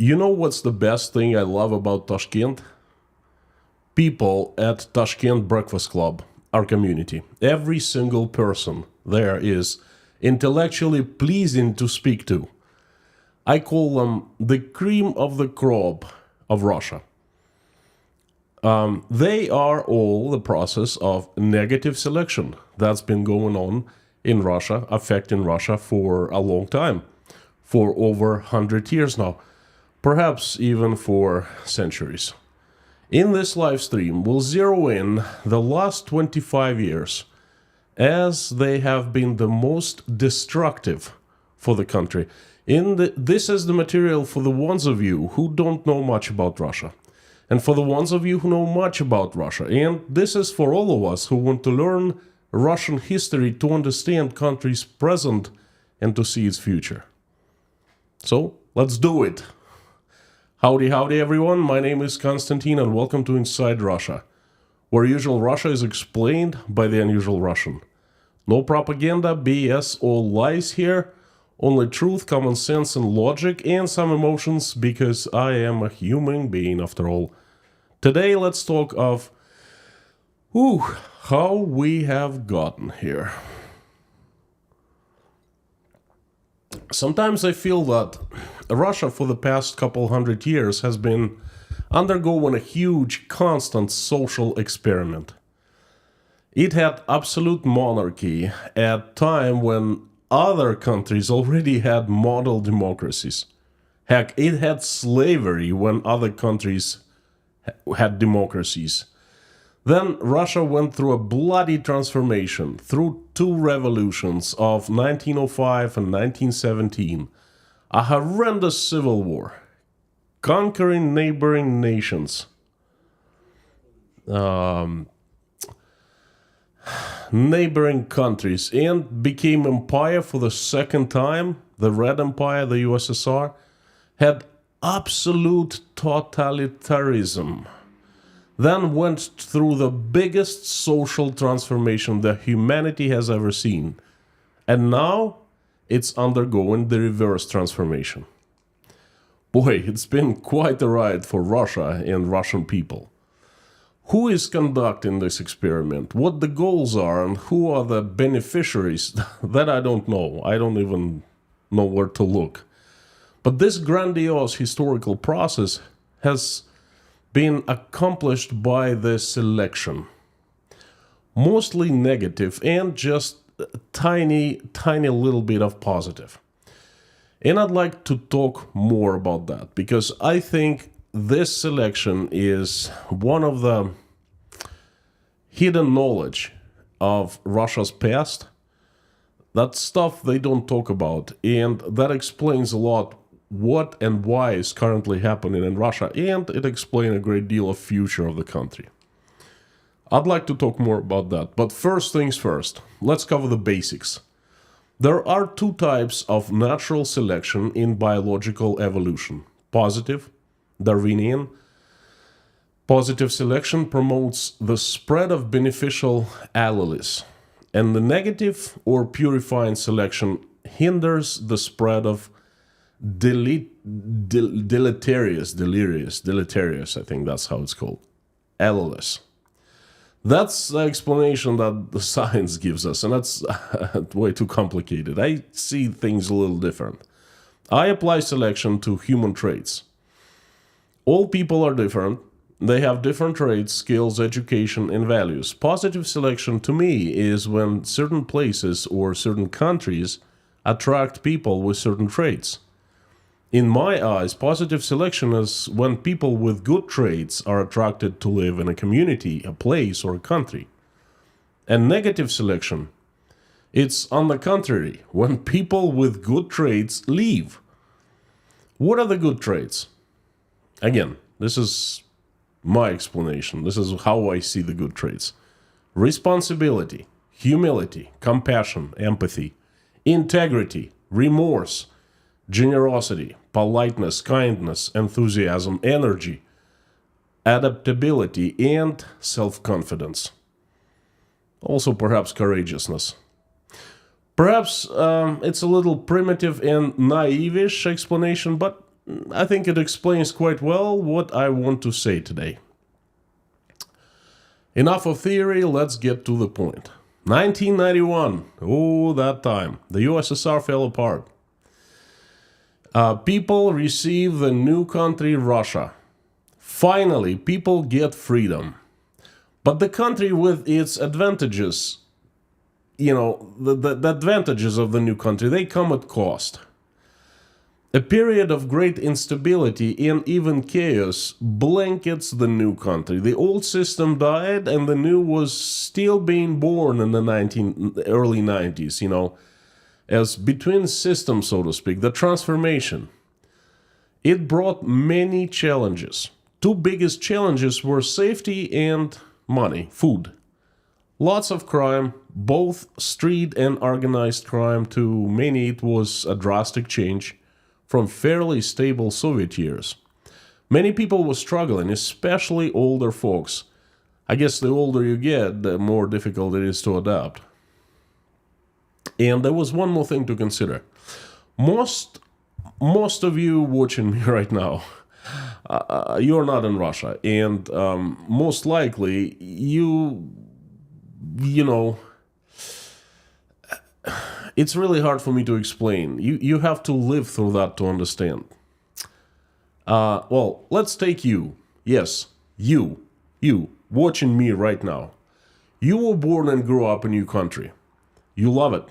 You know what's the best thing I love about Tashkent? People at Tashkent Breakfast Club, our community. Every single person there is intellectually pleasing to speak to. I call them the cream of the crop of Russia. They are all the process of negative selection that's been going on in Russia, affecting Russia for a long time, for over 100 years now, perhaps even for centuries. In this live stream, we'll zero in the last 25 years as they have been the most destructive for the country. This is the material for the ones of you who don't know much about Russia. And for the ones of you who know much about Russia. And this is for all of us who want to learn Russian history to understand country's present and to see its future. So, let's do it. Howdy, everyone. My name is Konstantin and welcome to Inside Russia, where usual Russia is explained by the unusual Russian. No propaganda, BS, or lies here. Only truth, common sense, and logic, and some emotions, because I am a human being after all. Today, let's talk of how we have gotten here. Sometimes I feel that Russia for the past couple hundred years has been undergoing a huge, constant social experiment. It had absolute monarchy at a time when other countries already had model democracies. Heck, it had slavery when other countries had democracies. Then Russia went through a bloody transformation, through two revolutions of 1905 and 1917, a horrendous civil war, conquering neighboring nations, neighboring countries, and became empire for the second time. The Red Empire, the USSR, had absolute totalitarianism. Then went through the biggest social transformation that humanity has ever seen. And now it's undergoing the reverse transformation. Boy, it's been quite a ride for Russia and Russian people. Who is conducting this experiment? What the goals are and who are the beneficiaries? That I don't know. I don't even know where to look. But this grandiose historical process has been accomplished by the selection. Mostly negative and just a tiny little bit of positive. And I'd like to talk more about that because I think this selection is one of the hidden knowledge of Russia's past. That stuff they don't talk about, and that explains a lot what and why is currently happening in Russia, and it explains a great deal of future of the country. I'd like to talk more about that, but first things first, let's cover the basics. There are two types of natural selection in biological evolution. Positive, Darwinian. Positive selection promotes the spread of beneficial alleles, and the negative or purifying selection hinders the spread of deleterious, I think that's how it's called, alleles. That's the explanation that the science gives us, and that's way too complicated. I see things a little different. I apply selection to human traits. All people are different. They have different traits, skills, education, and values. Positive selection to me is when certain places or certain countries attract people with certain traits. In my eyes, positive selection is when people with good traits are attracted to live in a community, a place, or a country. And negative selection, it's on the contrary, when people with good traits leave. What are the good traits? Again, this is my explanation. This is how I see the good traits. Responsibility, humility, compassion, empathy, integrity, remorse, generosity, politeness, kindness, enthusiasm, energy, adaptability, and self-confidence. Also perhaps courageousness. Perhaps it's a little primitive and naive-ish explanation, but I think it explains quite well what I want to say today. Enough of theory, let's get to the point. 1991, oh, that time. The USSR fell apart. People receive the new country, Russia. Finally, people get freedom. But the country with its advantages, the advantages of the new country, they come at cost. A period of great instability and even chaos blankets the new country. The old system died and the new was still being born in the early 90s, as between systems, so to speak, the transformation. It brought many challenges. Two biggest challenges were safety and money, food. Lots of crime, both street and organized crime. To many it was a drastic change from fairly stable Soviet years. Many people were struggling, especially older folks. I guess the older you get, the more difficult it is to adapt. And there was one more thing to consider. Most of you watching me right now, you're not in Russia, and most likely you know, it's really hard for me to explain. You have to live through that to understand. Well, let's take you. Yes, you watching me right now. You were born and grew up in your country. You love it.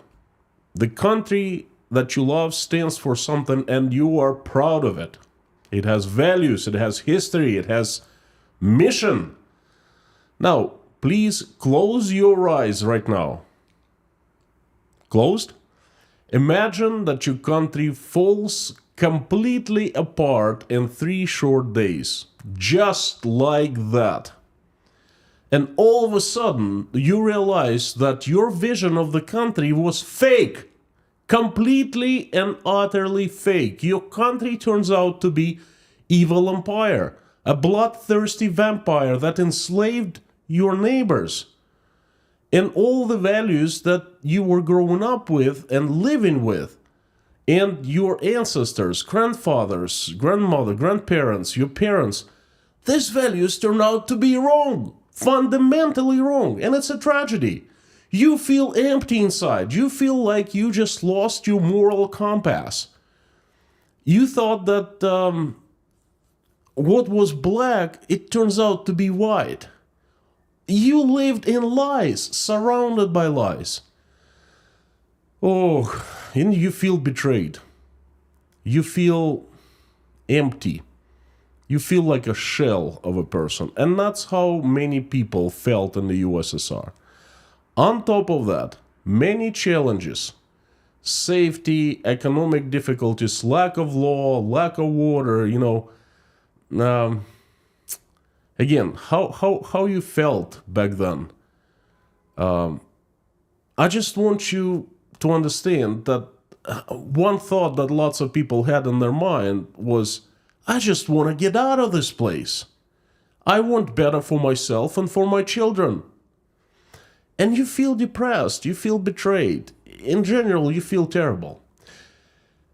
The country that you love stands for something and you are proud of it. It has values, it has history, it has mission. Now, please close your eyes right now. Closed? Imagine that your country falls completely apart in 3 short days. Just like that. And all of a sudden, you realize that your vision of the country was fake. Completely and utterly fake. Your country turns out to be evil empire. A bloodthirsty vampire that enslaved your neighbors. And all the values that you were growing up with and living with. And your ancestors, grandfathers, grandmother, grandparents, your parents. These values turn out to be wrong. Fundamentally wrong. And it's a tragedy. You feel empty inside. You feel like you just lost your moral compass. You thought that what was black, it turns out to be white. You lived in lies, surrounded by lies. Oh, and you feel betrayed. You feel empty. You feel like a shell of a person. And that's how many people felt in the USSR. On top of that, many challenges. Safety, economic difficulties, lack of law, lack of water, again, how you felt back then. I just want you to understand that one thought that lots of people had in their mind was, I just want to get out of this place. I want better for myself and for my children. And you feel depressed, you feel betrayed. In general, you feel terrible.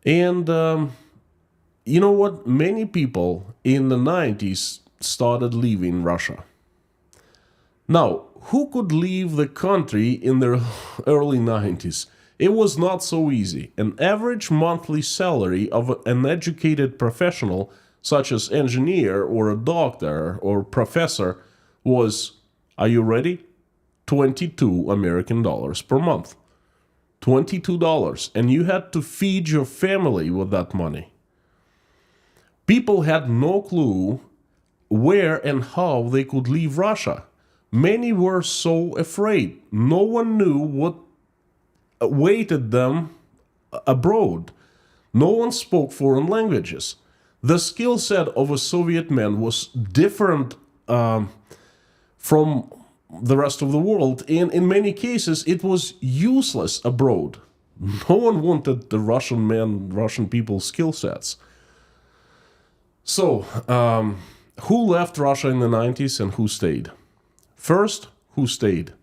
And you know what? Many people in the 90s started leaving Russia. Now, who could leave the country in the early 90s? It was not so easy. An average monthly salary of an educated professional, such as engineer or a doctor or professor, was, are you ready? $22 American per month. $22. And you had to feed your family with that money. People had no clue where and how they could leave Russia. Many were so afraid. No one knew what awaited them abroad. No one spoke foreign languages. The skill set of a Soviet man was different from the rest of the world, and in many cases it was useless abroad. No one wanted the Russian people's skill sets. So, who left Russia in the 90s and who stayed? First, who stayed?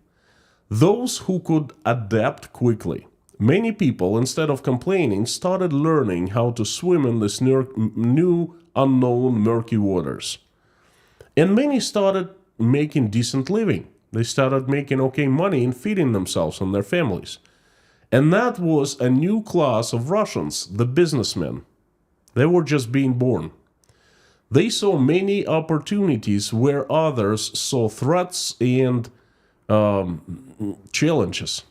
Those who could adapt quickly. Many people, instead of complaining, started learning how to swim in this new unknown murky waters. And many started making decent living. They started making okay money and feeding themselves and their families. And that was a new class of Russians, the businessmen. They were just being born. They saw many opportunities where others saw threats and challenges.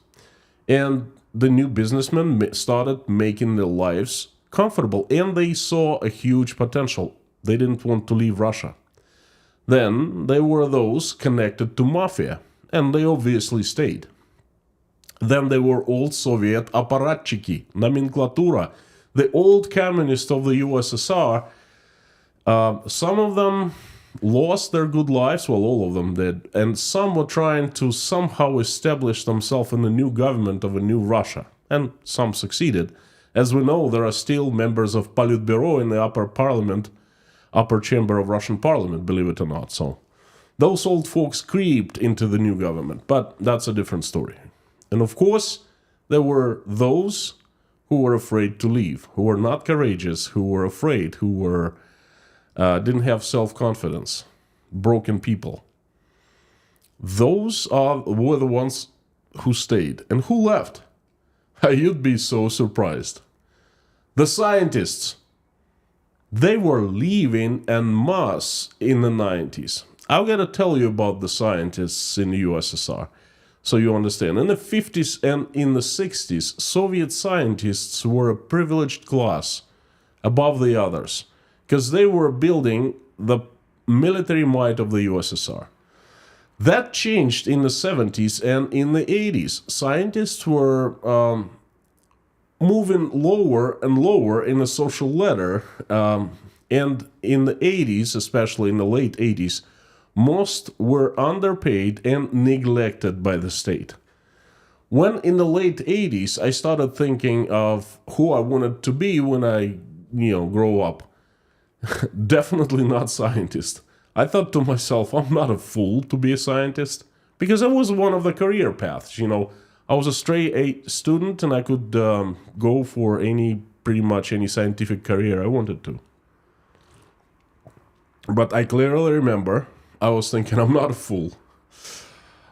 And the new businessmen started making their lives comfortable, and they saw a huge potential. They didn't want to leave Russia. Then there were those connected to mafia, and they obviously stayed. Then there were old Soviet apparatchiki, nomenclatura, the old communists of the USSR. Some of them lost their good lives, well, all of them did, and some were trying to somehow establish themselves in the new government of a new Russia, and some succeeded. As we know, there are still members of Politburo in the upper parliament, upper chamber of Russian parliament, believe it or not. So those old folks creeped into the new government, but that's a different story. And of course, there were those who were afraid to leave, who were not courageous, who were afraid, who were didn't have self-confidence, broken people. Those were the ones who stayed. And who left? You'd be so surprised. The scientists. They were leaving en masse in the 90s. I'm going to tell you about the scientists in the USSR, so you understand. In the 50s and in the 60s, Soviet scientists were a privileged class above the others, because they were building the military might of the USSR. That changed in the 70s and in the 80s. Scientists were moving lower and lower in the social ladder. And in the 80s, especially in the late 80s, most were underpaid and neglected by the state. When in the late 80s, I started thinking of who I wanted to be when I, grow up. Definitely not scientist. I thought to myself, I'm not a fool to be a scientist, because that was one of the career paths. I was a straight A student, and I could go for pretty much any scientific career I wanted to. But I clearly remember I was thinking, I'm not a fool.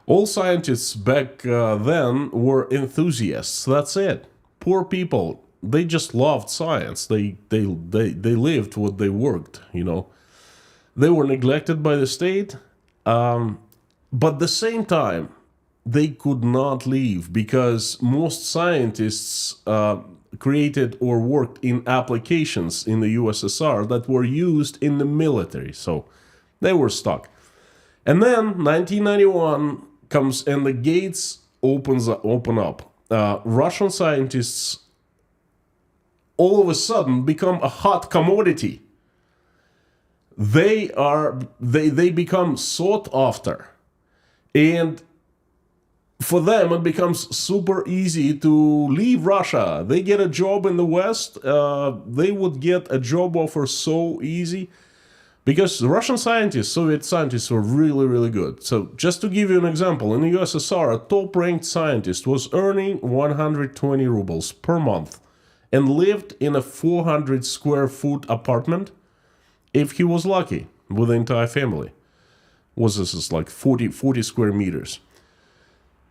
All scientists back then were enthusiasts. That's it. Poor people. They just loved science. They lived what they worked, They were neglected by the state, but at the same time, they could not leave, because most scientists created or worked in applications in the USSR that were used in the military, so they were stuck. And then 1991 comes and the gates open up. Russian scientists all of a sudden become a hot commodity. They become sought after, and for them it becomes super easy to leave Russia. They get a job in the West. They would get a job offer so easy, because the Russian scientists, Soviet scientists, were really, really good. So just to give you an example, in the USSR, a top-ranked scientist was earning 120 rubles per month and lived in a 400 square foot apartment, if he was lucky, with the entire family. This is like 40 square meters.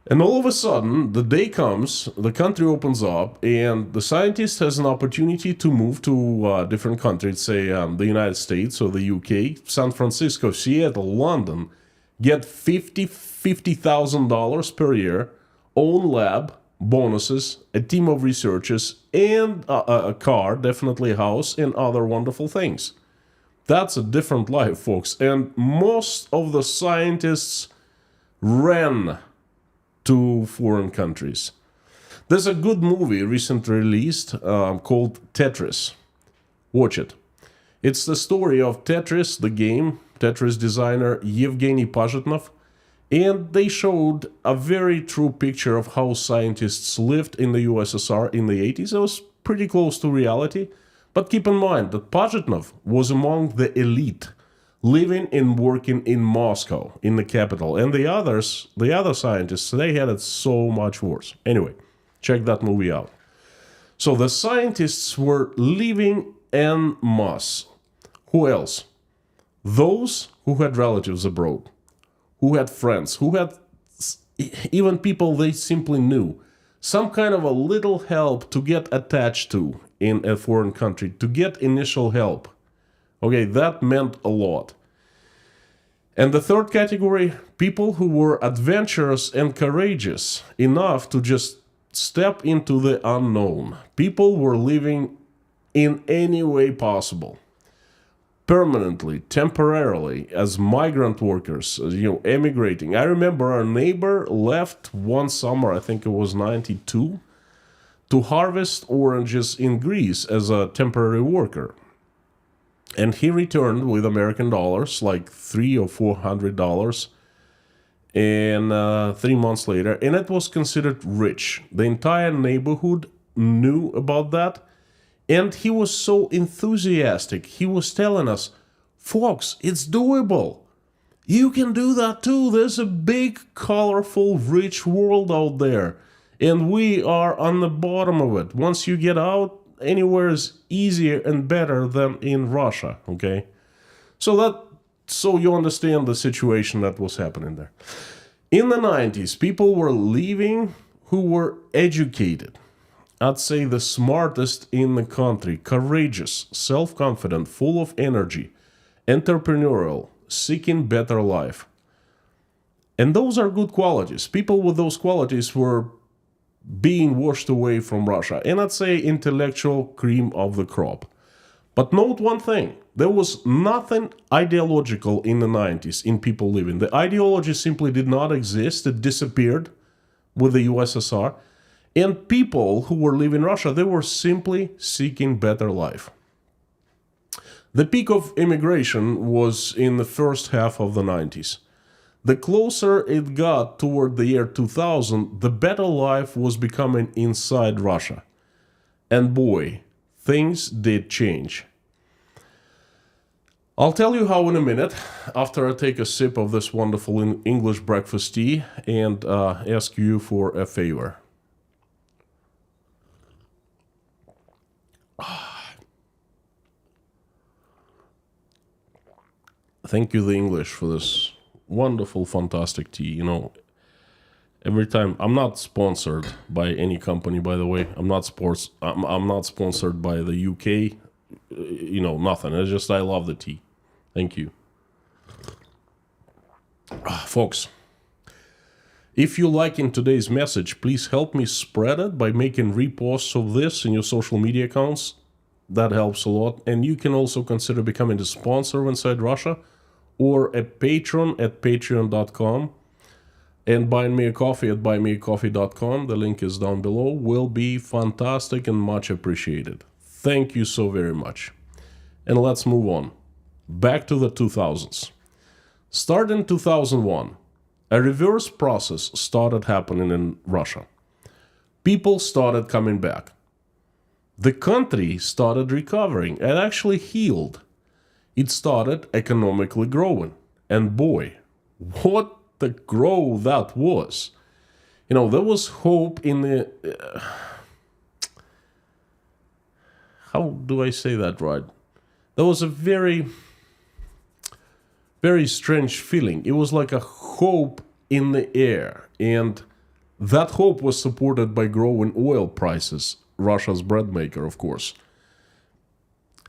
And all of a sudden, the day comes, the country opens up, and the scientist has an opportunity to move to different countries, say the United States or the UK, San Francisco, Seattle, London, get $50,000 per year, own lab, bonuses, a team of researchers, and a car, definitely a house, and other wonderful things. That's a different life, folks. And most of the scientists ran to foreign countries. There's a good movie recently released called Tetris. Watch it. It's the story of Tetris, the game, Tetris designer Yevgeny Pajitnov, and they showed a very true picture of how scientists lived in the USSR in the 80s. It was pretty close to reality, but keep in mind that Pajitnov was among the elite, living and working in Moscow, in the capital, and the other scientists, they had it so much worse. Anyway, Check that movie out. So the scientists were leaving en masse. Who else? Those who had relatives abroad, who had friends, who had even people they simply knew. Some kind of a little help to get attached to in a foreign country, to get initial help. Okay, that meant a lot. And the third category, people who were adventurous and courageous enough to just step into the unknown. People were living in any way possible, permanently, temporarily, as migrant workers, emigrating. I remember our neighbor left one summer, I think it was 92, to harvest oranges in Greece as a temporary worker. And he returned with American dollars, like $300 or $400, and 3 months later, and it was considered rich. The entire neighborhood knew about that, and he was so enthusiastic. He was telling us, folks, it's doable. You can do that too. There's a big, colorful, rich world out there, and we are on the bottom of it. Once you get out, anywhere is easier and better than in Russia, okay? So you understand the situation that was happening there. In the 90s, people were leaving who were educated. I'd say the smartest in the country, courageous, self-confident, full of energy, entrepreneurial, seeking better life. And those are good qualities. People with those qualities were being washed away from Russia. And I'd say intellectual cream of the crop. But note one thing, there was nothing ideological in the 90s in people living. The ideology simply did not exist. It disappeared with the USSR. And people who were living in Russia, they were simply seeking better life. The peak of immigration was in the first half of the 90s. The closer it got toward the year 2000, the better life was becoming inside Russia. And boy, things did change. I'll tell you how in a minute, after I take a sip of this wonderful English breakfast tea and ask you for a favor. Thank you, the English, for this wonderful, fantastic tea. Every time, I'm not sponsored by any company, by the way. I'm not sponsored by the UK. Nothing. It's just I love the tea. Thank you. Folks, if you like in today's message, please help me spread it by making reposts of this in your social media accounts. That helps a lot. And you can also consider becoming a sponsor of Inside Russia or a patron at patreon.com. And buying me a coffee at buymeacoffee.com. The link is down below. Will be fantastic and much appreciated. Thank you so very much. And let's move on. Back to the 2000s. Starting in 2001, a reverse process started happening in Russia. People started coming back. The country started recovering and actually healed. It started economically growing. And boy, what the growth that was. There was hope in the... how do I say that right? There was a very, very strange feeling. It was like a hope in the air. And that hope was supported by growing oil prices. Russia's bread maker, of course.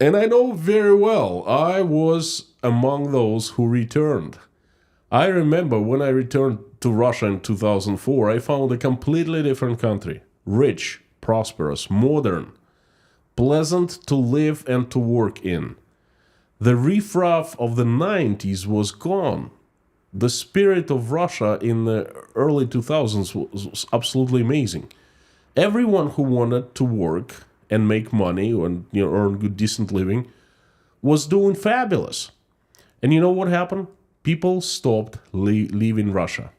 And I know very well, I was among those who returned. I remember when I returned to Russia in 2004, I found a completely different country. Rich, prosperous, modern, pleasant to live and to work in. The riffraff of the 90s was gone. The spirit of Russia in the early 2000s was absolutely amazing. Everyone who wanted to work and make money and earn good, decent living was doing fabulous. And you know what happened? People stopped leaving Russia.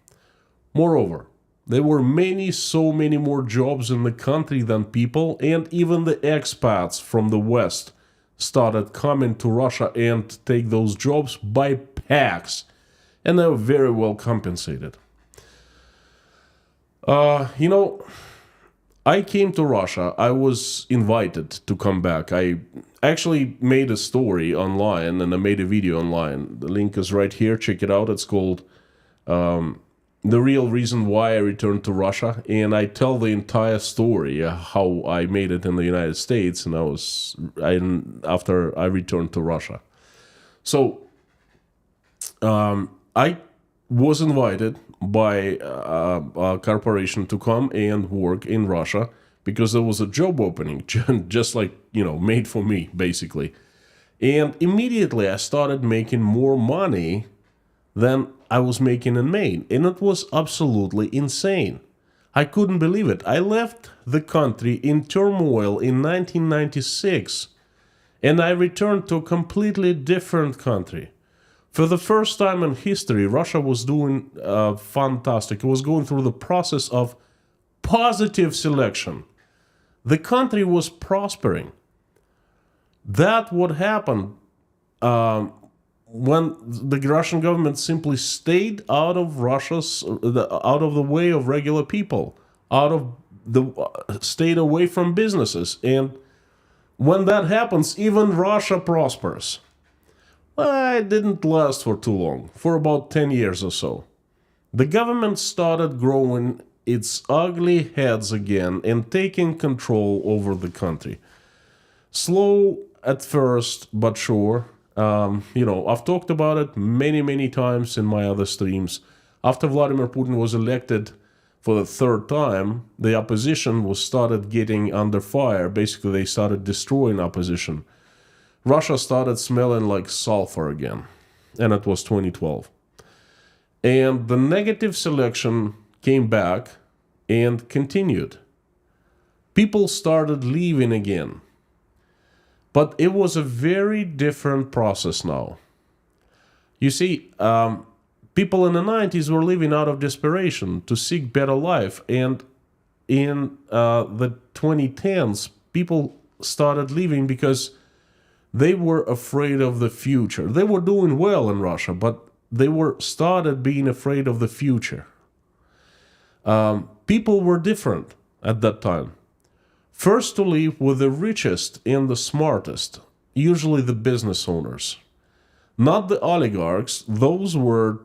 Moreover, there were so many more jobs in the country than people, and even the expats from the West started coming to Russia and take those jobs by packs. And they were very well compensated. I came to Russia. I was invited to come back. I actually made a story online and I made a video online. The link is right here. Check it out. It's called The Real Reason Why I Returned to Russia. And I tell the entire story, how I made it in the United States and after I returned to Russia. So I was invited by a corporation to come and work in Russia because there was a job opening, just like, made for me, basically. And immediately I started making more money than I was making in Maine. And it was absolutely insane. I couldn't believe it. I left the country in turmoil in 1996, and I returned to a completely different country. For the first time in history, Russia was doing fantastic. It was going through the process of positive selection. The country was prospering. That would happen when the Russian government simply stayed out of out of the way of regular people, stayed away from businesses. And when that happens, even Russia prospers. Well, it didn't last for too long, for about 10 years or so. The government started growing its ugly heads again and taking control over the country. Slow at first, but sure. I've talked about it many, many times in my other streams. After Vladimir Putin was elected for the third time, the opposition was started getting under fire. Basically, they started destroying opposition. Russia started smelling like sulfur again, and it was 2012. And the negative selection came back and continued. People started leaving again. But it was a very different process now. You see, people in the 90s were living out of desperation to seek better life. And in the 2010s, people started leaving because they were afraid of the future. They were doing well in Russia, but they started being afraid of the future. People were different at that time. First to leave were the richest and the smartest, usually the business owners. Not the oligarchs. Those were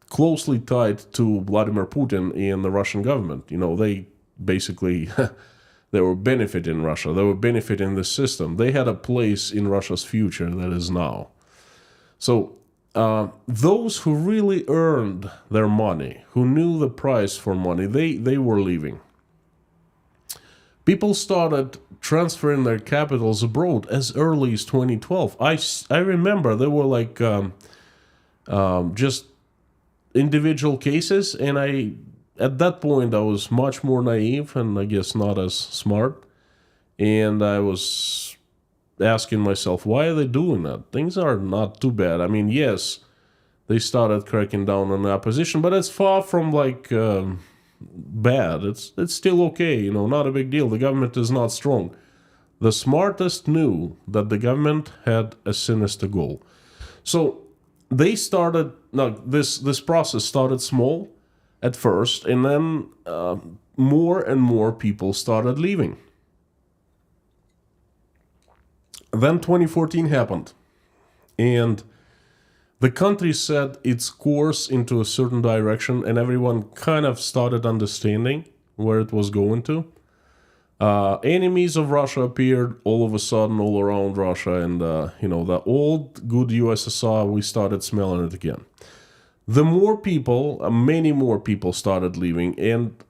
closely tied to Vladimir Putin and the Russian government. They basically they were benefiting Russia. They were benefiting the system. They had a place in Russia's future that is now. So those who really earned their money, who knew the price for money, they were leaving. People started transferring their capitals abroad as early as 2012. I remember there were like just individual cases, and at that point I was much more naive and I guess not as smart. And I was asking myself, why are they doing that? Things are not too bad. I mean, yes, they started cracking down on the opposition, but it's far from like bad. It's still okay, not a big deal. The government is not strong. The smartest knew that the government had a sinister goal. So they started, this process started small at first, and then more and more people started leaving. Then 2014 happened, and the country set its course into a certain direction, and everyone kind of started understanding where it was going to. Enemies of Russia appeared all of a sudden all around Russia, and the old good USSR, we started smelling it again. The more people, many more people started leaving, and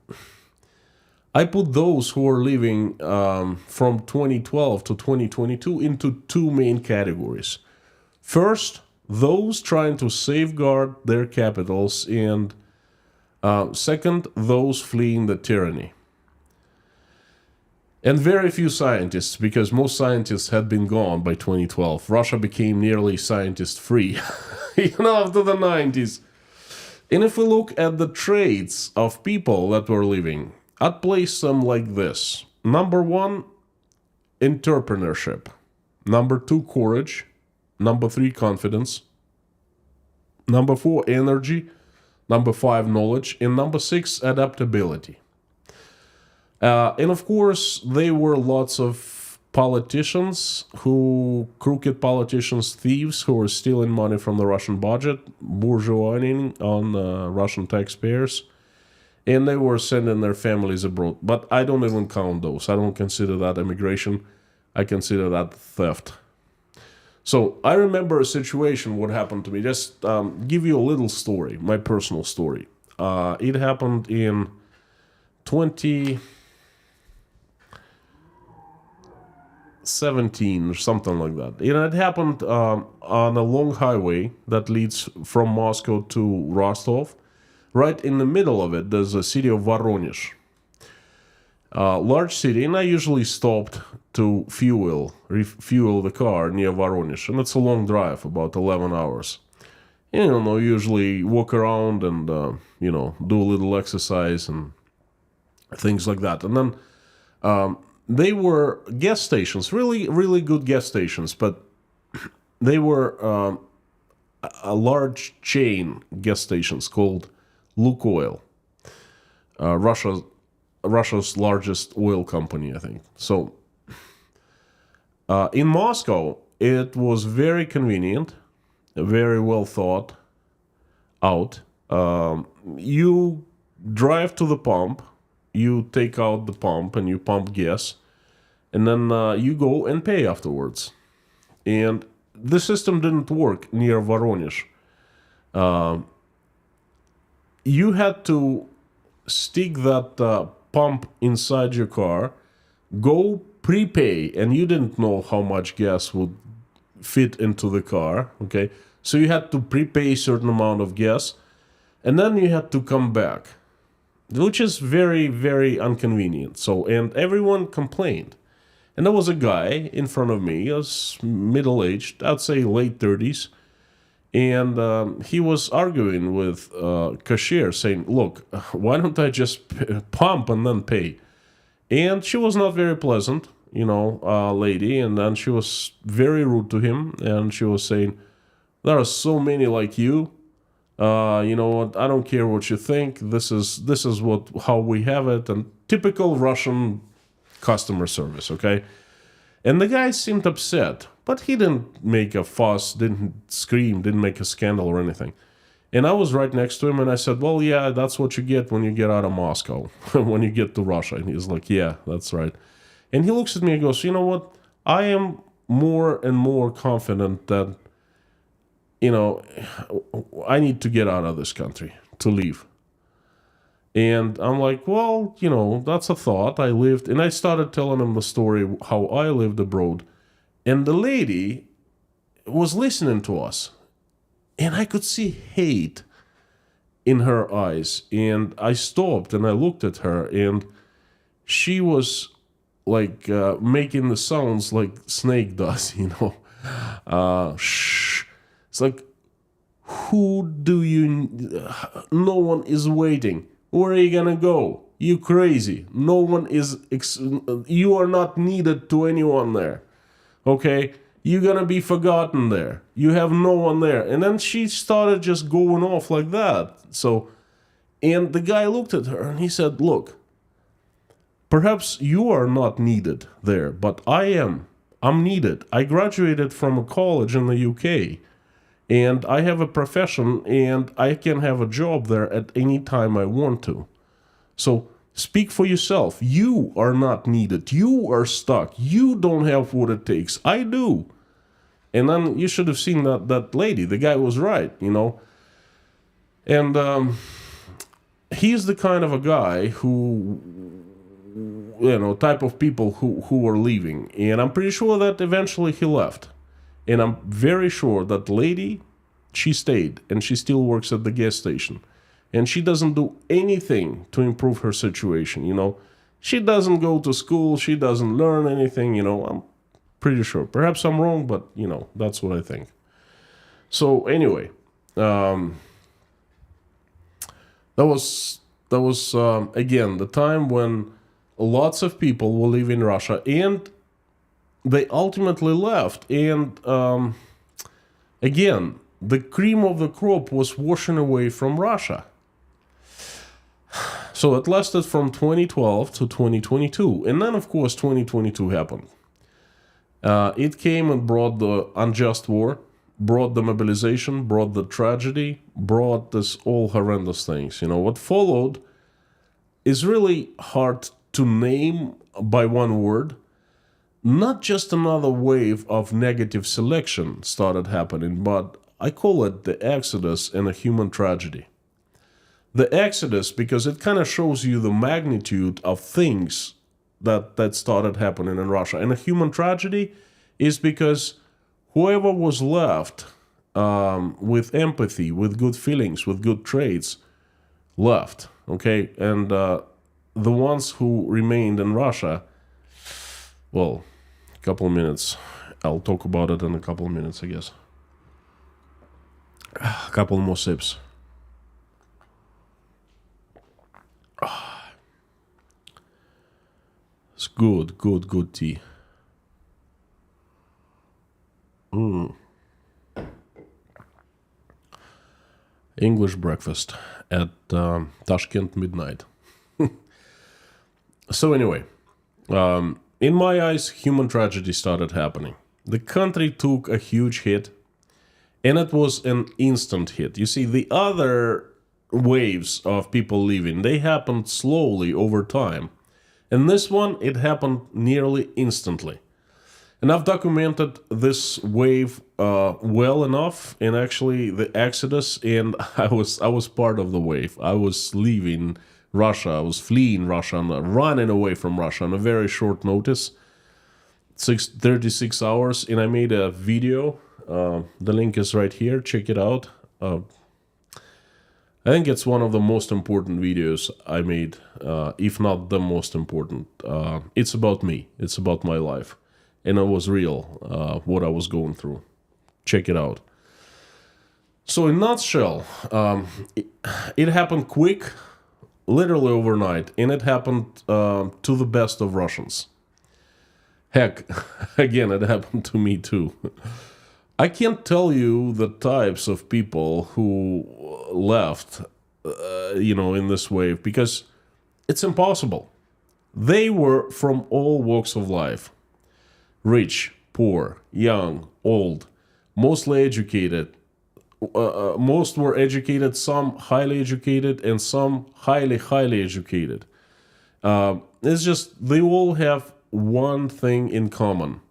I put those who are leaving from 2012 to 2022 into two main categories. First, those trying to safeguard their capitals, and second, those fleeing the tyranny. And very few scientists, because most scientists had been gone by 2012. Russia became nearly scientist-free, after the 90s. And if we look at the traits of people that were leaving, I'd place them like this. Number 1, entrepreneurship. Number 2, courage. Number 3, confidence. Number 4, energy. Number 5, knowledge. And number 6, adaptability. And of course, there were lots of politicians crooked politicians, thieves who were stealing money from the Russian budget, bourgeoising on Russian taxpayers, and they were sending their families abroad. But I don't even count those. I don't consider that immigration. I consider that theft. So I remember a situation, what happened to me. Just give you a little story, my personal story. It happened in 2017 or something like that. And it happened on a long highway that leads from Moscow to Rostov. Right in the middle of it, there's a city of Voronezh. Large city, and I usually stopped to refuel the car near Voronezh, and it's a long drive, about 11 hours. And, usually walk around and, do a little exercise and things like that. And then they were gas stations, really, really good gas stations, but they were a large chain gas stations called Lukoil, Russia's largest oil company, I think. So in Moscow, it was very convenient, very well thought out. You drive to the pump, you take out the pump and you pump gas, and then you go and pay afterwards. And the system didn't work near Voronezh. You had to stick that pump inside your car, go prepay, and you didn't know how much gas would fit into the car, okay? So you had to prepay a certain amount of gas, and then you had to come back, which is very, very inconvenient. So, and everyone complained. And there was a guy in front of me, he was middle-aged, I'd say late 30s, and he was arguing with cashier, saying, look, why don't I just pump and then pay? And she was not very pleasant, lady, and then she was very rude to him, and she was saying, there are so many like you, you know what, I don't care what you think, this is how we have it, and typical Russian customer service, okay? And the guy seemed upset, but he didn't make a fuss, didn't scream, didn't make a scandal or anything. And I was right next to him, and I said, well, yeah, that's what you get when you get out of Moscow, when you get to Russia. And he's like, yeah, that's right. And he looks at me and goes, you know what? I am more and more confident that, I need to get out of this country, to leave. And I'm like, well, that's a thought. I lived, and I started telling him the story, how I lived abroad. And the lady was listening to us. And I could see hate in her eyes. And I stopped and I looked at her, and she was like making the sounds like snake does, shh. It's like, no one is waiting. Where are you gonna go? You crazy. No one is, you are not needed to anyone there. Okay? You're gonna be forgotten there. You have no one there. And then she started just going off like that. So, and the guy looked at her and he said, look, perhaps you are not needed there, but I am. I'm needed. I graduated from a college in the UK. And I have a profession, and I can have a job there at any time I want to. So speak for yourself. You are not needed. You are stuck. You don't have what it takes. I do. And then you should have seen that lady. The guy was right, And he's the kind of a guy who, type of people who are leaving. And I'm pretty sure that eventually he left. And I'm very sure that lady, she stayed, and she still works at the gas station. And she doesn't do anything to improve her situation, She doesn't go to school, she doesn't learn anything, I'm pretty sure. Perhaps I'm wrong, but, that's what I think. So, anyway, that was again, the time when lots of people were leaving Russia, and they ultimately left, and again, the cream of the crop was washing away from Russia. So it lasted from 2012 to 2022. And then, of course, 2022 happened. It came and brought the unjust war, brought the mobilization, brought the tragedy, brought this all horrendous things. What followed is really hard to name by one word. Not just another wave of negative selection started happening, but I call it the exodus and a human tragedy. The exodus, because it kind of shows you the magnitude of things that started happening in Russia. And a human tragedy is because whoever was left with empathy, with good feelings, with good traits, left, okay? And the ones who remained in Russia, well, a couple of minutes. I'll talk about it in a couple of minutes, I guess. A couple more sips. It's good tea. English breakfast at Tashkent midnight. So anyway, in my eyes, human tragedy started happening. The country took a huge hit, and it was an instant hit. You see, the other waves of people leaving, they happened slowly over time. And this one, it happened nearly instantly. And I've documented this wave well enough, and actually the exodus, and I was part of the wave. I was leaving Russia, I was fleeing Russia, and running away from Russia on a very short notice, 36 hours, and I made a video. The link is right here, check it out. I think it's one of the most important videos I made, if not the most important. It's about me, it's about my life. And it was real, what I was going through. Check it out. So in a nutshell, it happened quick, literally overnight, and it happened to the best of Russians. Heck, again, it happened to me too. I can't tell you the types of people who left, in this wave, because it's impossible. They were from all walks of life. Rich, poor, young, old, mostly educated. Most were educated, some highly educated, and some highly educated. It's just they all have one thing in common.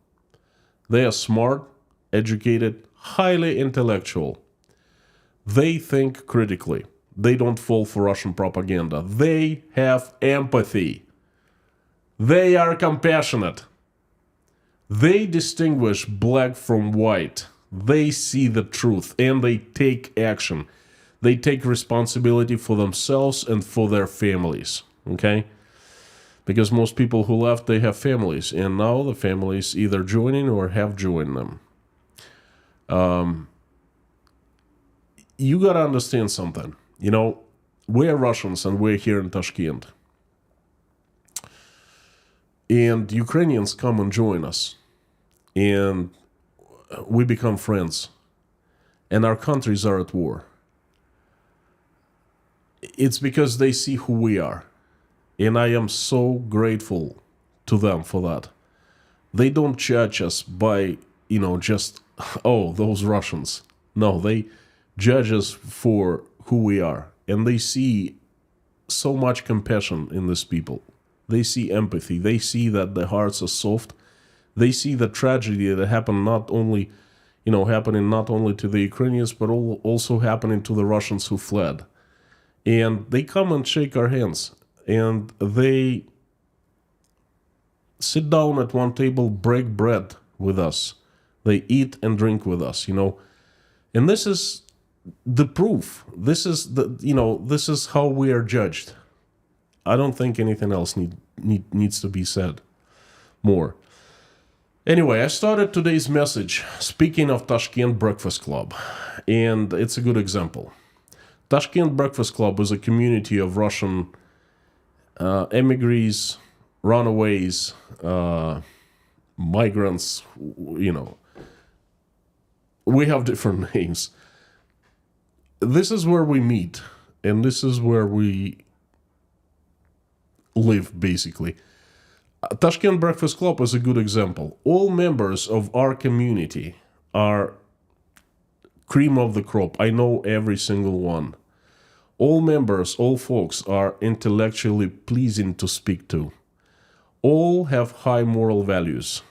They are smart, educated, highly intellectual. They think critically. They don't fall for Russian propaganda. They have empathy. They are compassionate. They distinguish black from white. They see the truth and they take action. They take responsibility for themselves and for their families. Okay? Because most people who left, they have families. And now the families either joining or have joined them. You gotta understand something. We're Russians and we're here in Tashkent. And Ukrainians come and join us. And we become friends. And our countries are at war. It's because they see who we are. And I am so grateful to them for that. They don't judge us by, just, those Russians. No, they judge us for who we are. And they see so much compassion in these people. They see empathy. They see that their hearts are soft. They see the tragedy that happened happening not only to the Ukrainians, but also happening to the Russians who fled. And they come and shake our hands. And they sit down at one table, break bread with us. They eat and drink with us, And this is the proof. This is this is how we are judged. I don't think anything else needs to be said more. Anyway, I started today's message speaking of Tashkent Breakfast Club, and it's a good example. Tashkent Breakfast Club is a community of Russian emigres, runaways, migrants, We have different names. This is where we meet, and this is where we live, basically. Tashkent Breakfast Club is a good example. All members of our community are cream of the crop. I know every single one. All members, all folks are intellectually pleasing to speak to. All have high moral values.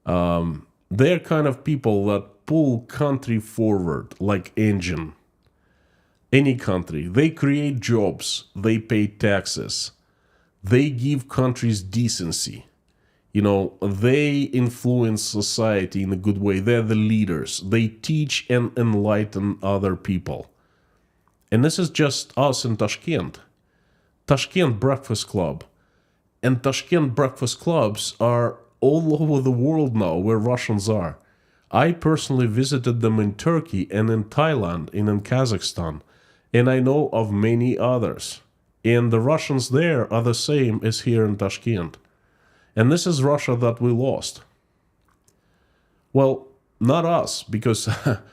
They're kind of people that pull country forward like engine. Any country. They create jobs. They pay taxes. They give countries decency. They influence society in a good way. They're the leaders. They teach and enlighten other people. And this is just us in Tashkent. Tashkent Breakfast Club. And Tashkent Breakfast Clubs are all over the world now where Russians are. I personally visited them in Turkey and in Thailand and in Kazakhstan. And I know of many others. And the Russians there are the same as here in Tashkent. And this is Russia that we lost. Well, not us, because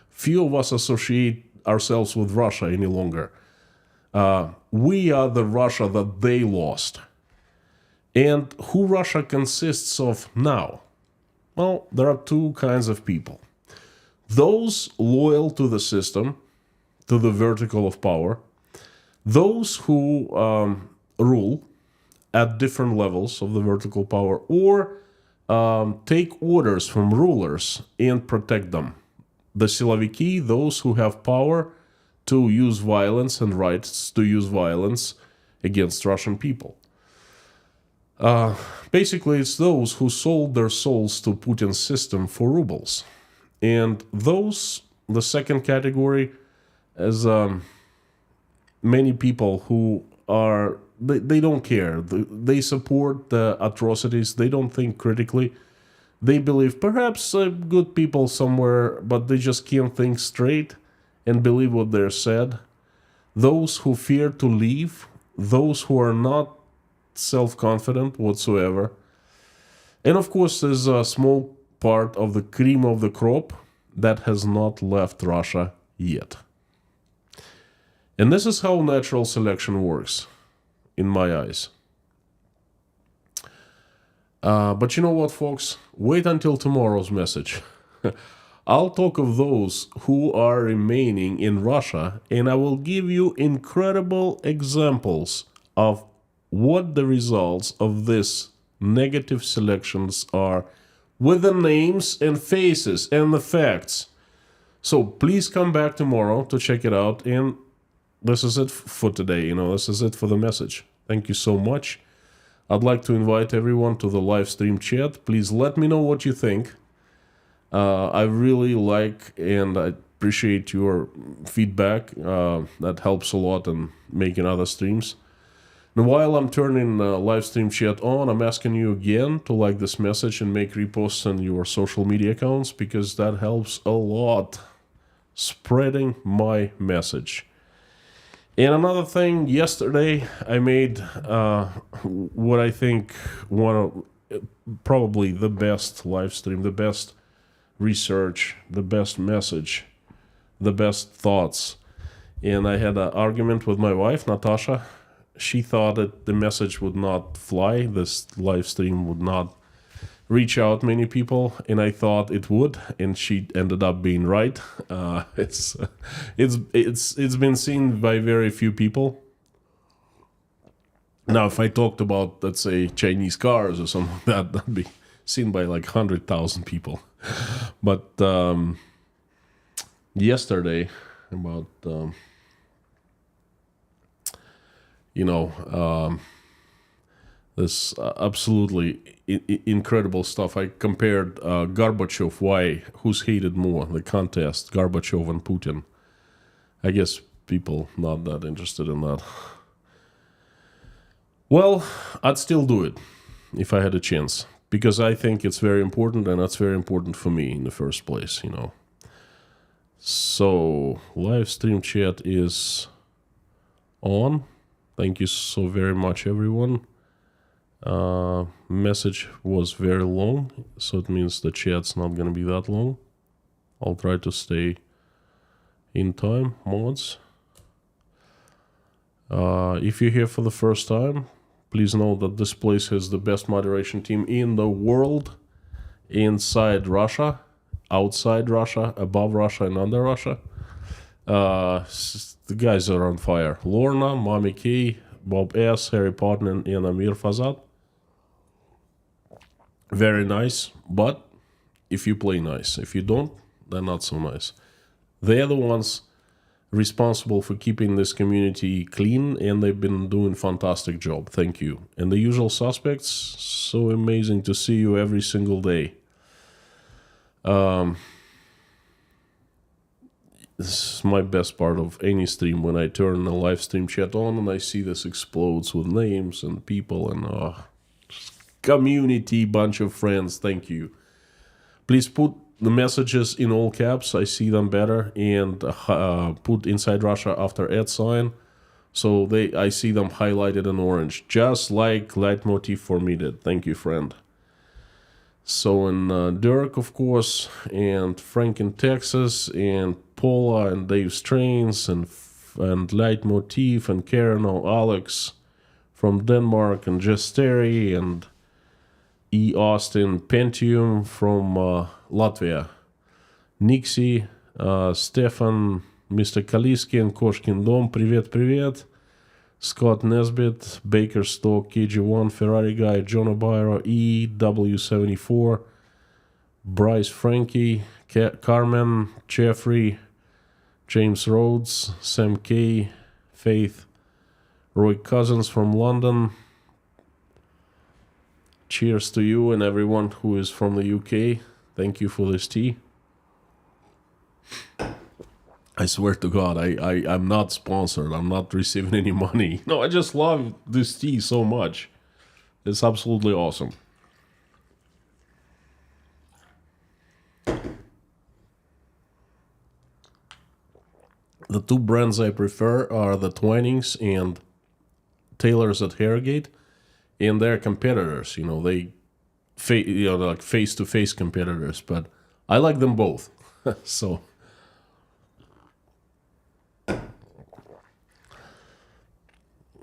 few of us associate ourselves with Russia any longer. We are the Russia that they lost. And who Russia consists of now? Well, there are two kinds of people. Those loyal to the system, to the vertical of power. Those who rule at different levels of the vertical power, or take orders from rulers and protect them. The siloviki, those who have power to use violence and rights to use violence against Russian people. Basically, it's those who sold their souls to Putin's system for rubles. And those, the second category, as many people who are, they don't care. They support the atrocities. They don't think critically. They believe perhaps good people somewhere, but they just can't think straight and believe what they're said. Those who fear to leave, those who are not self-confident whatsoever. And of course, there's a small part of the cream of the crop that has not left Russia yet. And this is how natural selection works, in my eyes. But you know what, folks? Wait until tomorrow's message. I'll talk of those who are remaining in Russia, and I will give you incredible examples of what the results of this negative selections are, with the names and faces and the facts. So please come back tomorrow to check it out. And this is it for today. This is it for the message. Thank you so much. I'd like to invite everyone to the live stream chat. Please let me know what you think. I really like and I appreciate your feedback. That helps a lot in making other streams. And while I'm turning live stream chat on, I'm asking you again to like this message and make reposts on your social media accounts, because that helps a lot spreading my message. And another thing, yesterday I made what I think one of probably the best live stream, the best research, the best message, the best thoughts. And I had an argument with my wife, Natasha. She thought that the message would not fly, this live stream would not reach out many people, and I thought it would, and she ended up being right. It's been seen by very few people. Now, if I talked about, let's say, Chinese cars or something like that, that'd be seen by like 100,000 people. But yesterday, about this absolutely incredible stuff. I compared Gorbachev, who's hated more, the contest, Gorbachev and Putin. I guess people not that interested in that. Well, I'd still do it if I had a chance, because I think it's very important, and that's very important for me in the first place, So, live stream chat is on. Thank you so very much, everyone. Message was very long, so it means the chat's not gonna be that long. I'll try to stay in time, mods. If you're here for the first time, Please know that this place has the best moderation team in the world, inside Russia, outside Russia, above Russia, and under Russia. The guys are on fire. Lorna, Mommy K, Bob S, Harry Potter, and Amir Fazad. Very nice, but if you play nice. If you don't, they're not so nice. They're the ones responsible for keeping this community clean, and they've been doing a fantastic job. Thank you. And the usual suspects, so amazing to see you every single day. This is my best part of any stream, when I turn the live stream chat on and I see this explodes with names and people and community, bunch of friends. Thank you. Please put the messages in all caps. I see them better, and put Inside Russia after @ so I see them highlighted in orange, just like Leitmotiv for me did. Thank you, friend. So, and Dirk, of course, and Frank in Texas, and Paula, and Dave Strains, and Leitmotiv, and Karen or Alex from Denmark, and Jesteri, and E. Austin Pentium from Latvia, Nixie, Stefan, Mr. Kaliski, and Koshkin Dom, привет. Scott Nesbitt, Baker Stock, KG1, Ferrari Guy, John O'Byra, EW74, Bryce Frankie, Carmen, Jeffrey, James Rhodes, Sam K, Faith, Roy Cousins from London. Cheers to you and everyone who is from the UK. Thank you for this tea. I swear to God, I'm not sponsored. I'm not receiving any money. No, I just love this tea so much. It's absolutely awesome. The two brands I prefer are the Twinings and Taylor's at Harrogate, and they're competitors. They're like face-to-face competitors, but I like them both. So.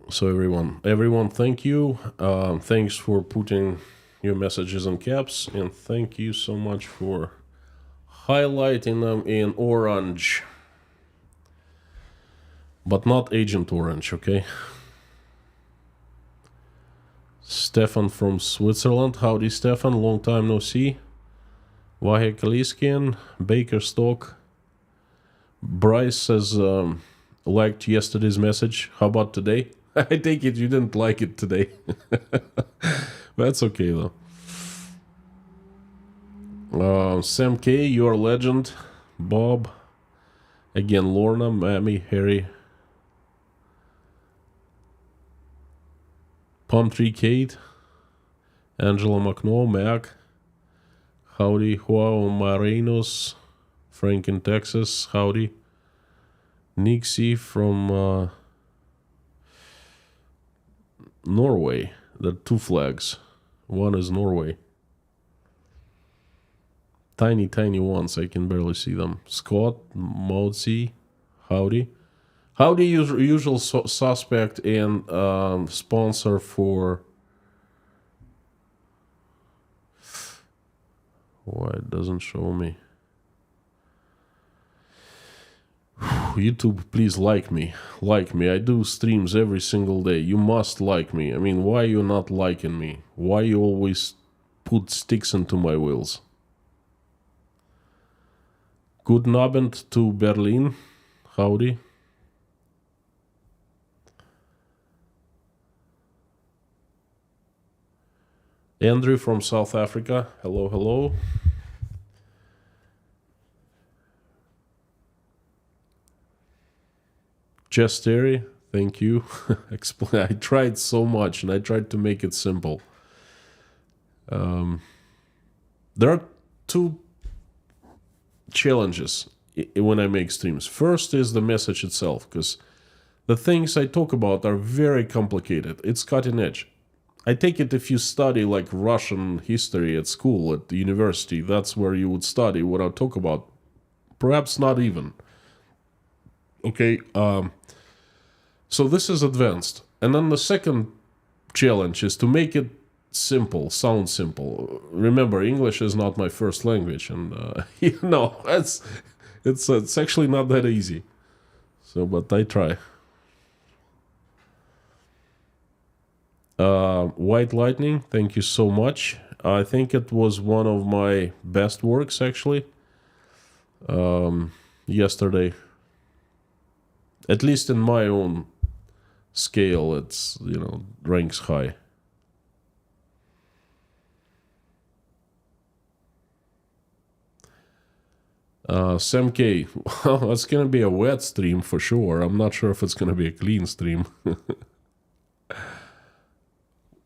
So everyone, thank you. Thanks for putting your messages in caps, and thank you so much for highlighting them in orange. But not Agent Orange, okay? Stefan from Switzerland. Howdy, Stefan. Long time no see. Vahe Kaliskian, Baker Stock. Bryce says, liked yesterday's message. How about today? I take it you didn't like it today. That's okay, though. Sam K, you're a legend. Bob. Again, Lorna, Mammy, Harry. Palm Tree Kate. Angela McNaugh, Mac. Howdy, Joao Marinos. Frank in Texas, howdy. Nixie from Norway. There are two flags. One is Norway. Tiny ones. I can barely see them. Scott, Mozi, howdy. Howdy, usual suspect and sponsor for... Why it doesn't show me? YouTube, please like me. Like me. I do streams every single day. You must like me. I mean, why you not liking me? Why you always put sticks into my wheels? Guten Abend to Berlin. Howdy. Andrew from South Africa. Hello, hello. Jesteri, thank you. I tried so much, and I tried to make it simple. There are two challenges when I make streams. First is the message itself, because the things I talk about are very complicated. It's cutting edge. I take it if you study like Russian history at school, at the university, that's where you would study what I talk about. Perhaps not even. Okay, so this is advanced. And then the second challenge is to make it simple, sound simple. Remember, English is not my first language, and it's actually not that easy. So, but I try. White Lightning, thank you so much. I think it was one of my best works actually. Yesterday, at least in my own scale, it's ranks high. Sam K, well, it's gonna be a wet stream for sure. I'm not sure if it's gonna be a clean stream.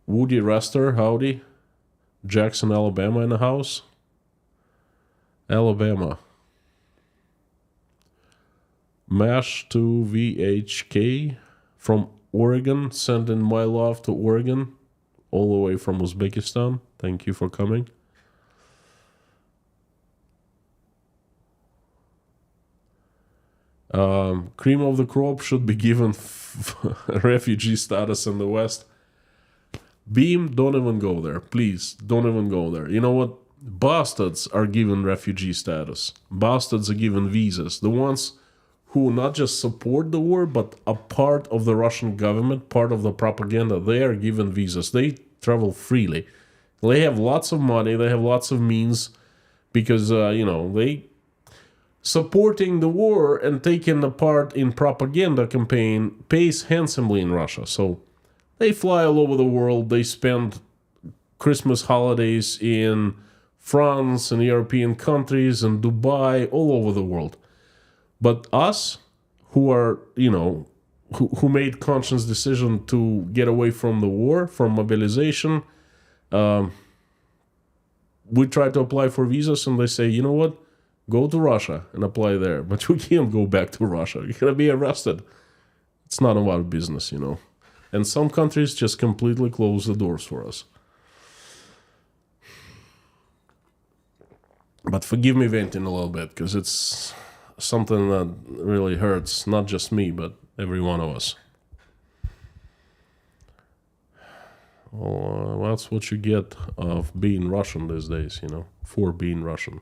Woody Rester, howdy. Jackson, Alabama in the house. Alabama. Mash to VHK from Oregon, sending my love to Oregon, all the way from Uzbekistan. Thank you for coming. Cream of the crop should be given refugee status in the West. Beam, don't even go there. Please, don't even go there. You know what? Bastards are given refugee status. Bastards are given visas. The ones who not just support the war, but are part of the Russian government, part of the propaganda, they are given visas. They travel freely. They have lots of money. They have lots of means because, they supporting the war and taking the part in propaganda campaign pays handsomely in Russia. So they fly all over the world. They spend Christmas holidays in France and European countries and Dubai, all over the world. But us, who are, who made conscious decision to get away from the war, from mobilization, we try to apply for visas and they say, you know what? Go to Russia and apply there. But you can't go back to Russia. You're going to be arrested. It's not our business, And some countries just completely close the doors for us. But forgive me venting a little bit, because it's something that really hurts, not just me, but every one of us. Well, that's what you get of being Russian these days, for being Russian.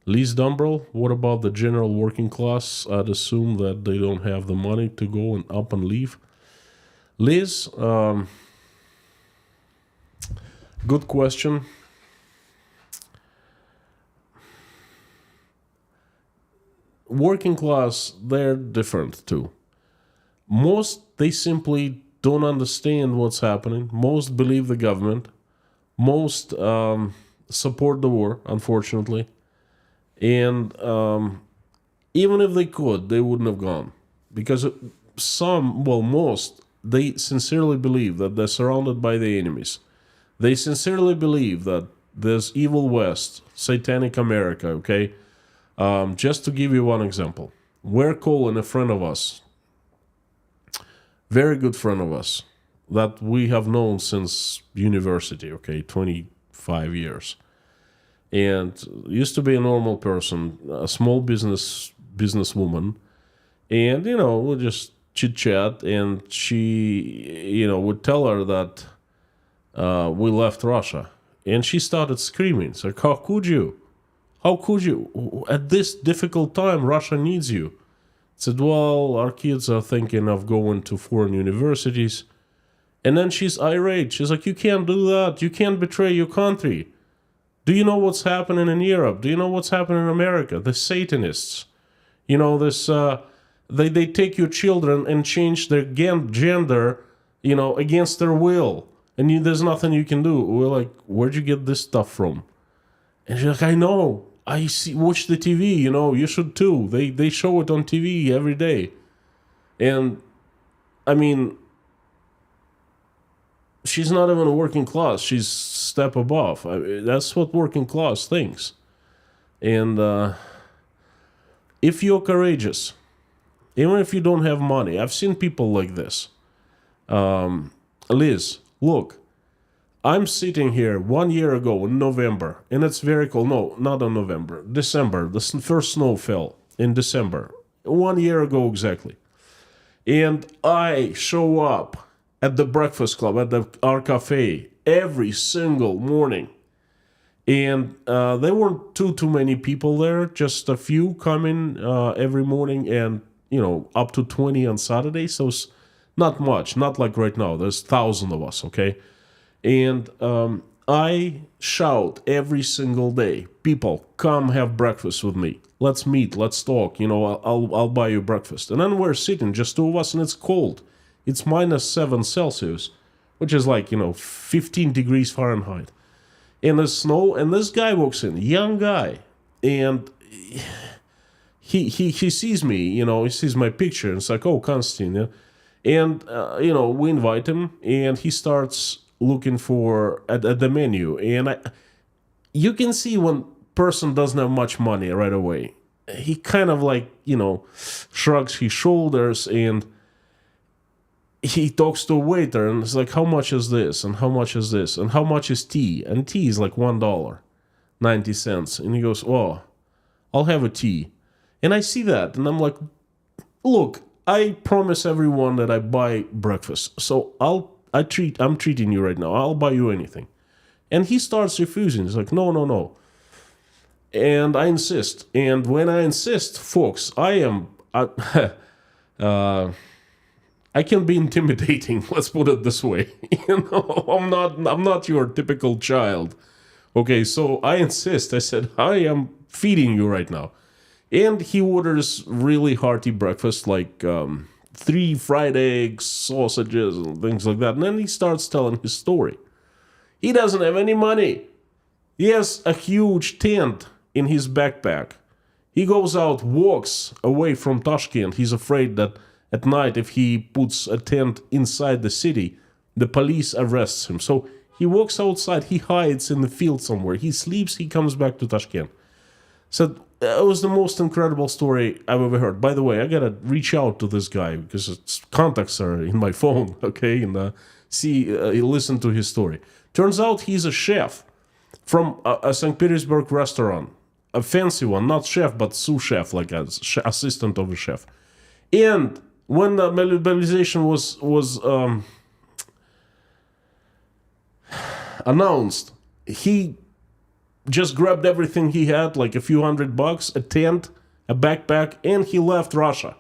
Liz Dumbrell, what about the general working class? I'd assume that they don't have the money to go and up and leave. Liz, good question. Working class, they're different too. Most, they simply don't understand what's happening. Most believe the government. Most support the war, unfortunately. And even if they could, they wouldn't have gone. Because most, they sincerely believe that they're surrounded by the enemies. They sincerely believe that there's evil West, satanic America, okay? Just to give you one example. We're calling a friend of us, very good friend of us, that we have known since university, okay, 25 years. And used to be a normal person, a small businesswoman. And, we'll just chit-chat, and she, would tell her that we left Russia. And she started screaming. It's like, how could you? How could you? At this difficult time, Russia needs you. I said, well, our kids are thinking of going to foreign universities. And then she's irate. She's like, you can't do that. You can't betray your country. Do you know what's happening in Europe? Do you know what's happening in America? The Satanists. They take your children and change their gender, against their will. And there's nothing you can do. We're like, where'd you get this stuff from? And she's like, I know. I watch the TV, you should too. They show it on TV every day. And, she's not even a working class. She's step above. That's what working class thinks. And if you're courageous, even if you don't have money, I've seen people like this. Liz, look, I'm sitting here 1 year ago in November, and it's very cold. No, not in November. December. The first snow fell in December. 1 year ago exactly. And I show up at the breakfast club, at our cafe, every single morning. And there weren't too many people there, just a few coming every morning, and up to 20 on Saturday. So it's not much, not like right now. There's thousands of us, okay? And I shout every single day, people, come have breakfast with me. Let's meet, let's talk. I'll buy you breakfast. And then we're sitting, just two of us, and it's cold. It's -7 Celsius, which is like 15 degrees Fahrenheit. In the snow, and this guy walks in, young guy, and he sees me, he sees my picture, and it's like, oh, Konstantin, yeah? And we invite him, and he starts looking for at the menu, and you can see when person doesn't have much money right away. He kind of shrugs his shoulders, and he talks to a waiter, and it's like, how much is this, and how much is this, and how much is tea? And tea is like $1.90. And he goes, oh, I'll have a tea. And I see that, and I'm like, look, I promise everyone that I buy breakfast, so I'm treating you right now. I'll buy you anything. And he starts refusing. He's like, no. And I insist. And when I insist, folks, I can be intimidating. Let's put it this way. I'm not your typical child. Okay, so I insist. I said, I am feeding you right now. And he orders really hearty breakfast, like 3 fried eggs, sausages, and things like that. And then he starts telling his story. He doesn't have any money. He has a huge tent in his backpack. He goes out, walks away from Tashkent. He's afraid that at night, if he puts a tent inside the city, the police arrests him. So he walks outside, he hides in the field somewhere. He sleeps, he comes back to Tashkent. So it was the most incredible story I've ever heard. By the way, I gotta reach out to this guy because his contacts are in my phone, okay? And listen to his story. Turns out he's a chef from a St. Petersburg restaurant. A fancy one, not chef, but sous chef, like an assistant of a chef. And when the mobilization was announced, he just grabbed everything he had, like a few $100, a tent, a backpack, and he left Russia.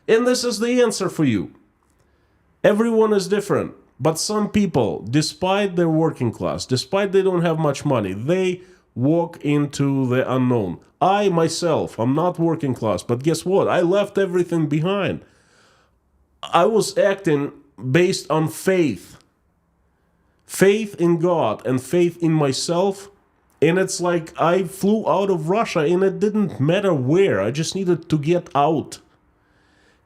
And this is the answer for you. Everyone is different, but some people, despite their working class, despite they don't have much money, they walk into the unknown. I myself, I'm not working class, but guess what? I left everything behind. I was acting based on faith. Faith in God and faith in myself. And it's like I flew out of Russia and it didn't matter where. I just needed to get out.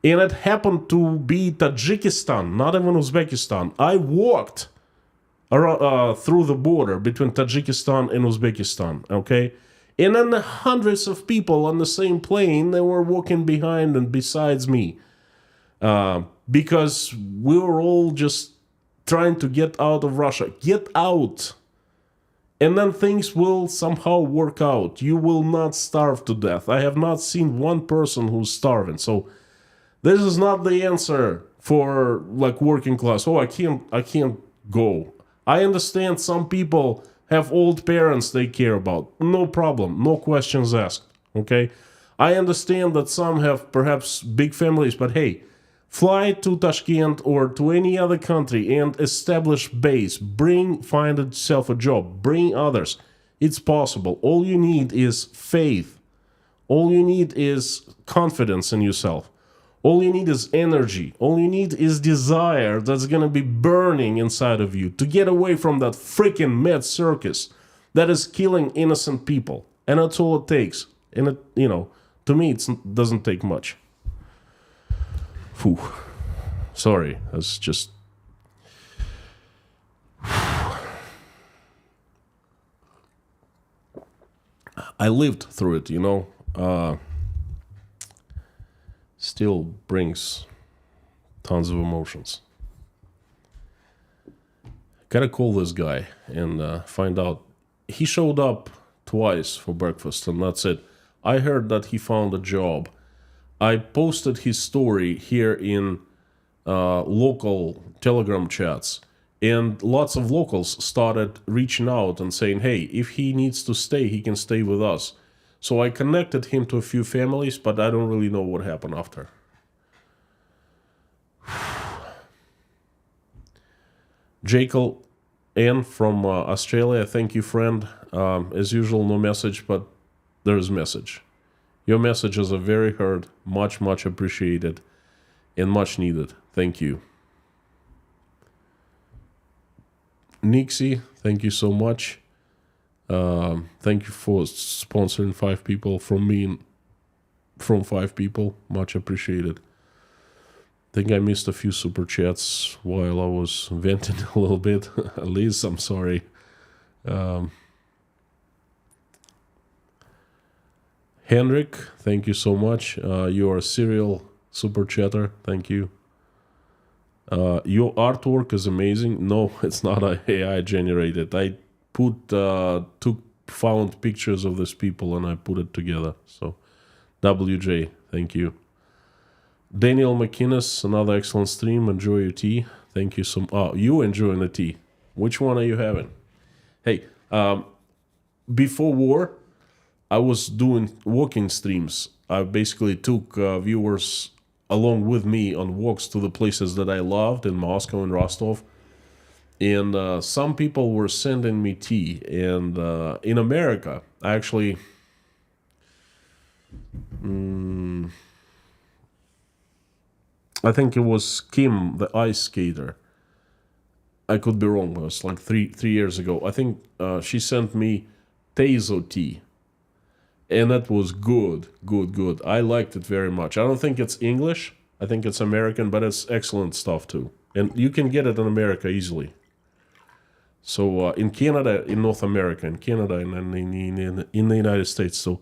And it happened to be Tajikistan, not even Uzbekistan. I walked through the border between Tajikistan and Uzbekistan, okay? And then the hundreds of people on the same plane, they were walking behind and besides me. Because we were all just trying to get out of Russia. Get out! And then things will somehow work out. You will not starve to death. I have not seen one person who's starving. So this is not the answer for like working class. Oh, I can't go. I understand some people have old parents they care about. No problem. No questions asked. Okay? I understand that some have perhaps big families, but hey, fly to Tashkent or to any other country and establish base. Find yourself a job. Bring others. It's possible. All you need is faith. All you need is confidence in yourself. All you need is energy. All you need is desire that's going to be burning inside of you to get away from that freaking mad circus that is killing innocent people. And that's all it takes. And to me, it doesn't take much. Whew. Sorry, that's just... I lived through it, still brings tons of emotions. Gotta call this guy and find out. He showed up twice for breakfast and that's it. I heard that he found a job. I posted his story here in local Telegram chats. And lots of locals started reaching out and saying, hey, if he needs to stay, he can stay with us. So I connected him to a few families, but I don't really know what happened after. Jekyll N from Australia, thank you, friend. As usual, no message, but there is message. Your messages are very heard, much, much appreciated, and much needed. Thank you. Nixie, thank you so much. Thank you for sponsoring 5 people from me and from 5 people. Much appreciated. Think I missed a few super chats while I was venting a little bit. Liz, I'm sorry. Henrik, thank you so much. You are a serial super chatter. Thank you. Your artwork is amazing. No, it's not AI generated. I found pictures of these people and I put it together. So, WJ, thank you. Daniel McInnes, another excellent stream. Enjoy your tea. Thank you so much. Oh, you enjoying the tea. Which one are you having? Hey, before war, I was doing walking streams. I basically took viewers along with me on walks to the places that I loved in Moscow and Rostov. And some people were sending me tea. And in America, actually... I think it was Kim, the ice skater. I could be wrong. It was like three years ago. I think she sent me Teizo tea. And that was good. I liked it very much. I don't think it's English. I think it's American, but it's excellent stuff too. And you can get it in America easily. So in Canada, in North America, in Canada, and in the United States. So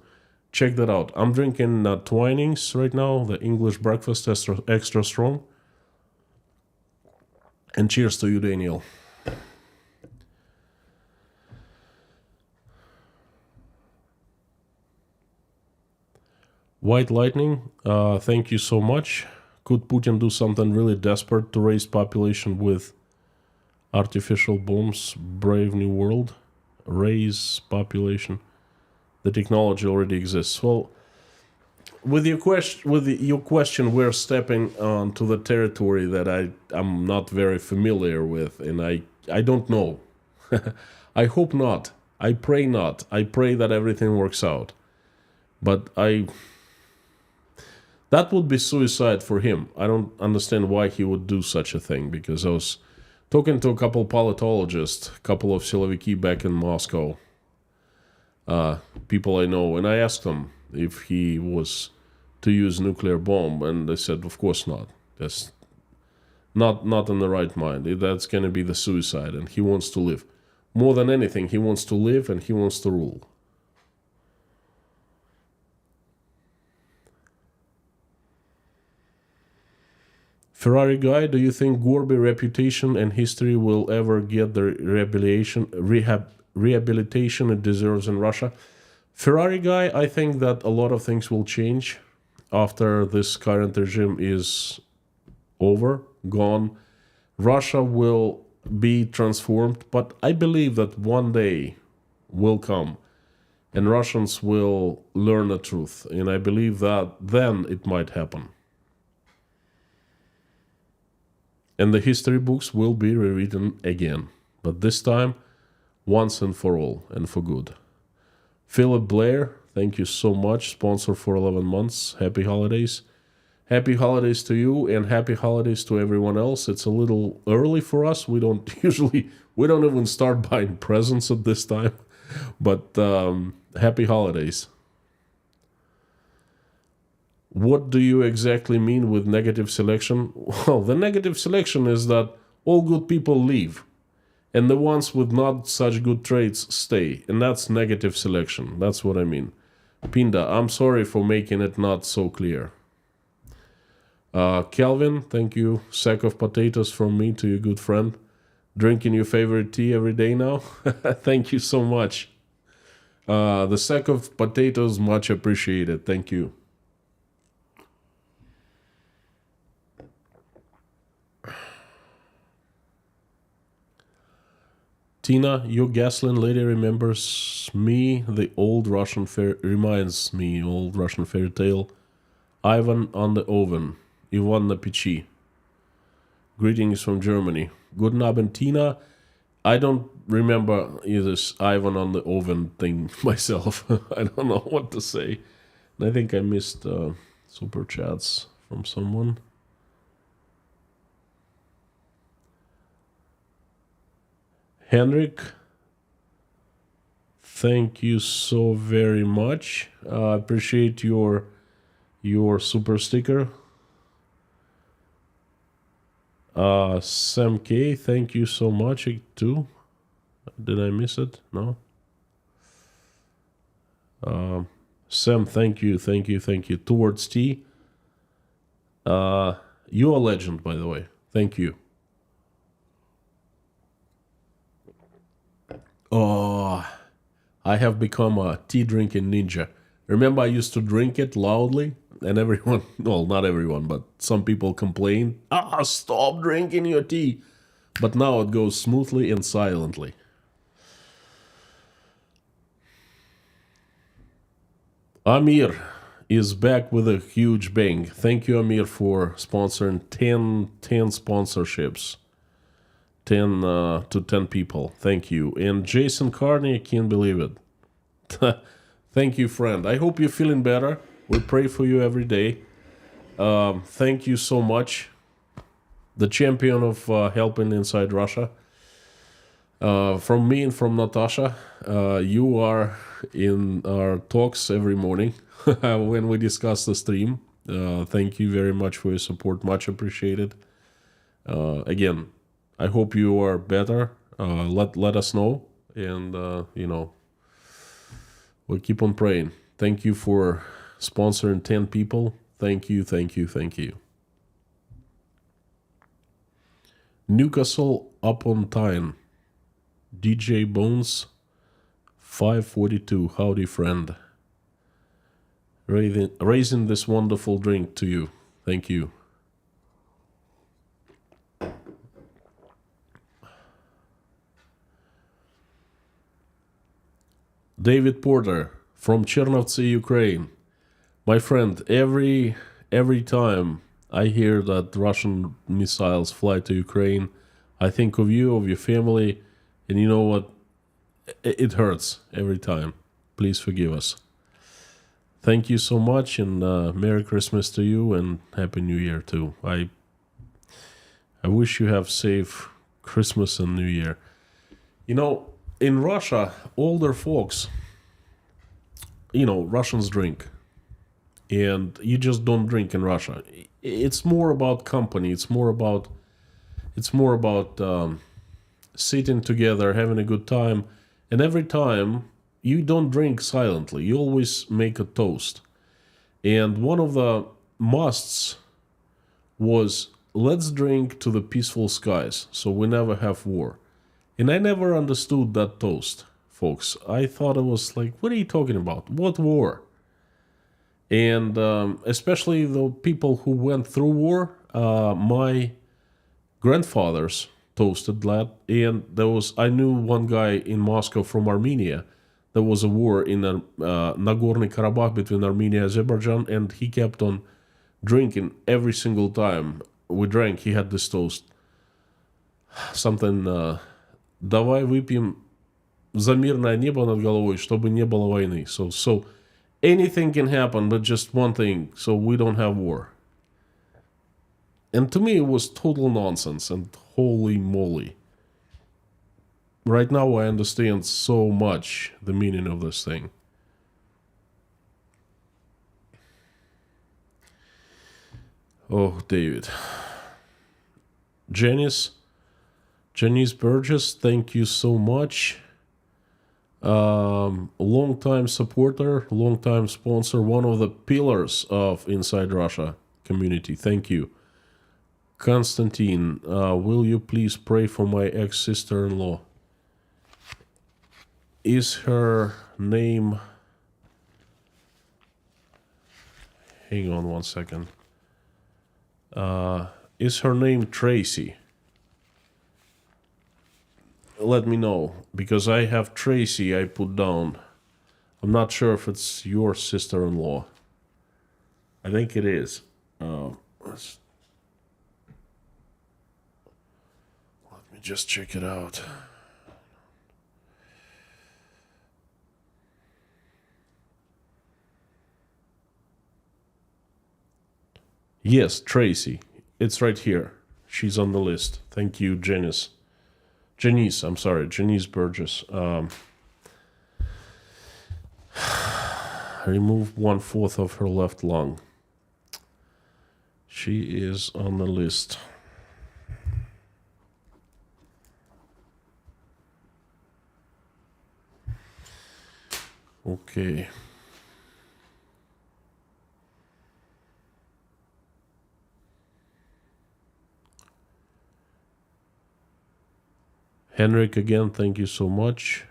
check that out. I'm drinking Twinings right now, the English breakfast extra strong. And cheers to you, Daniel. White Lightning, thank you so much. Could Putin do something really desperate to raise population with artificial bombs? Brave New World. Raise population. The technology already exists. Well, with your question, we're stepping onto the territory that I'm not very familiar with, and I don't know. I hope not. I pray not. I pray that everything works out. But that would be suicide for him. I don't understand why he would do such a thing, because I was talking to a couple politologists, a couple of Siloviki back in Moscow, people I know, and I asked them if he was to use nuclear bomb, and they said, of course not. That's not in the right mind. That's going to be the suicide, and he wants to live. More than anything, he wants to live and he wants to rule. Ferrari guy, do you think Gorby reputation and history will ever get the rehabilitation it deserves in Russia? Ferrari guy, I think that a lot of things will change after this current regime is over, gone. Russia will be transformed, but I believe that one day will come and Russians will learn the truth, and I believe that then it might happen. And the history books will be rewritten again, but this time, once and for all, and for good. Philip Blair, thank you so much, sponsor for 11 months. Happy holidays. Happy holidays to you, and happy holidays to everyone else. It's a little early for us. We don't even start buying presents at this time, but happy holidays. What do you exactly mean with negative selection? Well, the negative selection is that all good people leave, and the ones with not such good traits stay, and that's negative selection. That's what I mean. Pinda, I'm sorry for making it not so clear. Calvin, thank you. Sack of potatoes from me to your good friend. Drinking your favorite tea every day now? Thank you so much. The sack of potatoes, much appreciated. Thank you. Tina, your Gaslin lady remembers me. The old Russian reminds me old Russian fairy tale. Ivan on the oven. Ivan na Pichi. Greetings from Germany. Guten Abend, Tina. I don't remember this Ivan on the oven thing myself. I don't know what to say. And I think I missed super chats from someone. Henrik, thank you so very much. I appreciate your super sticker. Sam K, thank you so much too. Did I miss it? No. Sam, thank you. Towards T. You're a legend, by the way. Thank you. Oh, I have become a tea drinking ninja. Remember, I used to drink it loudly, and everyone, well, not everyone, but some people complain, stop drinking your tea. But now it goes smoothly and silently. Amir is back with a huge bang. Thank you, Amir, for sponsoring 10 sponsorships. 10 to 10 people. Thank you. And Jason Carney, I can't believe it. Thank you, friend. I hope you're feeling better. We pray for you every day. Thank you so much. The champion of helping inside Russia. From me and from Natasha, you are in our talks every morning when we discuss the stream. Thank you very much for your support. Much appreciated. Again, I hope you are better. Let us know, and we'll keep on praying. Thank you for sponsoring 10 people. Thank you. Newcastle upon Tyne. DJ Bones 542. Howdy, friend. Raising this wonderful drink to you. Thank you. David Porter from Chernovtsi, Ukraine. My friend, every time I hear that Russian missiles fly to Ukraine, I think of you, of your family, and you know what? It hurts every time. Please forgive us. Thank you so much, and Merry Christmas to you, and Happy New Year too. I wish you have safe Christmas and New Year. You know, in Russia, older folks, Russians drink. And you just don't drink in Russia. It's more about company. It's more about sitting together, having a good time. And every time, you don't drink silently. You always make a toast. And one of the musts was, let's drink to the peaceful skies, so we never have war. And I never understood that toast, folks. I thought it was like, what are you talking about? What war? And especially the people who went through war, my grandfathers toasted that. And I knew one guy in Moscow from Armenia. There was a war in Nagorno Karabakh between Armenia and Azerbaijan, and he kept on drinking every single time we drank. He had this toast. Something, давай выпьем за мирное небо над головой, чтобы не было войны. So anything can happen, but just one thing, so we don't have war. And to me, it was total nonsense, and holy moly. Right now, I understand so much the meaning of this thing. Oh, David. Janice Burgess, thank you so much. Long-time supporter, long-time sponsor, one of the pillars of Inside Russia community. Thank you. Konstantin, will you please pray for my ex-sister-in-law? Is her name... Hang on one second. Is her name Tracy? let me know, because I have Tracy I put down. I'm not sure if it's your sister-in-law. I think it is. Let me just check it out. Yes, Tracy. It's right here. She's on the list. Thank you, Janice. Janice, I'm sorry, Janice Burgess. Remove 1/4 of her left lung. She is on the list. Okay. Henrik, again, thank you so much.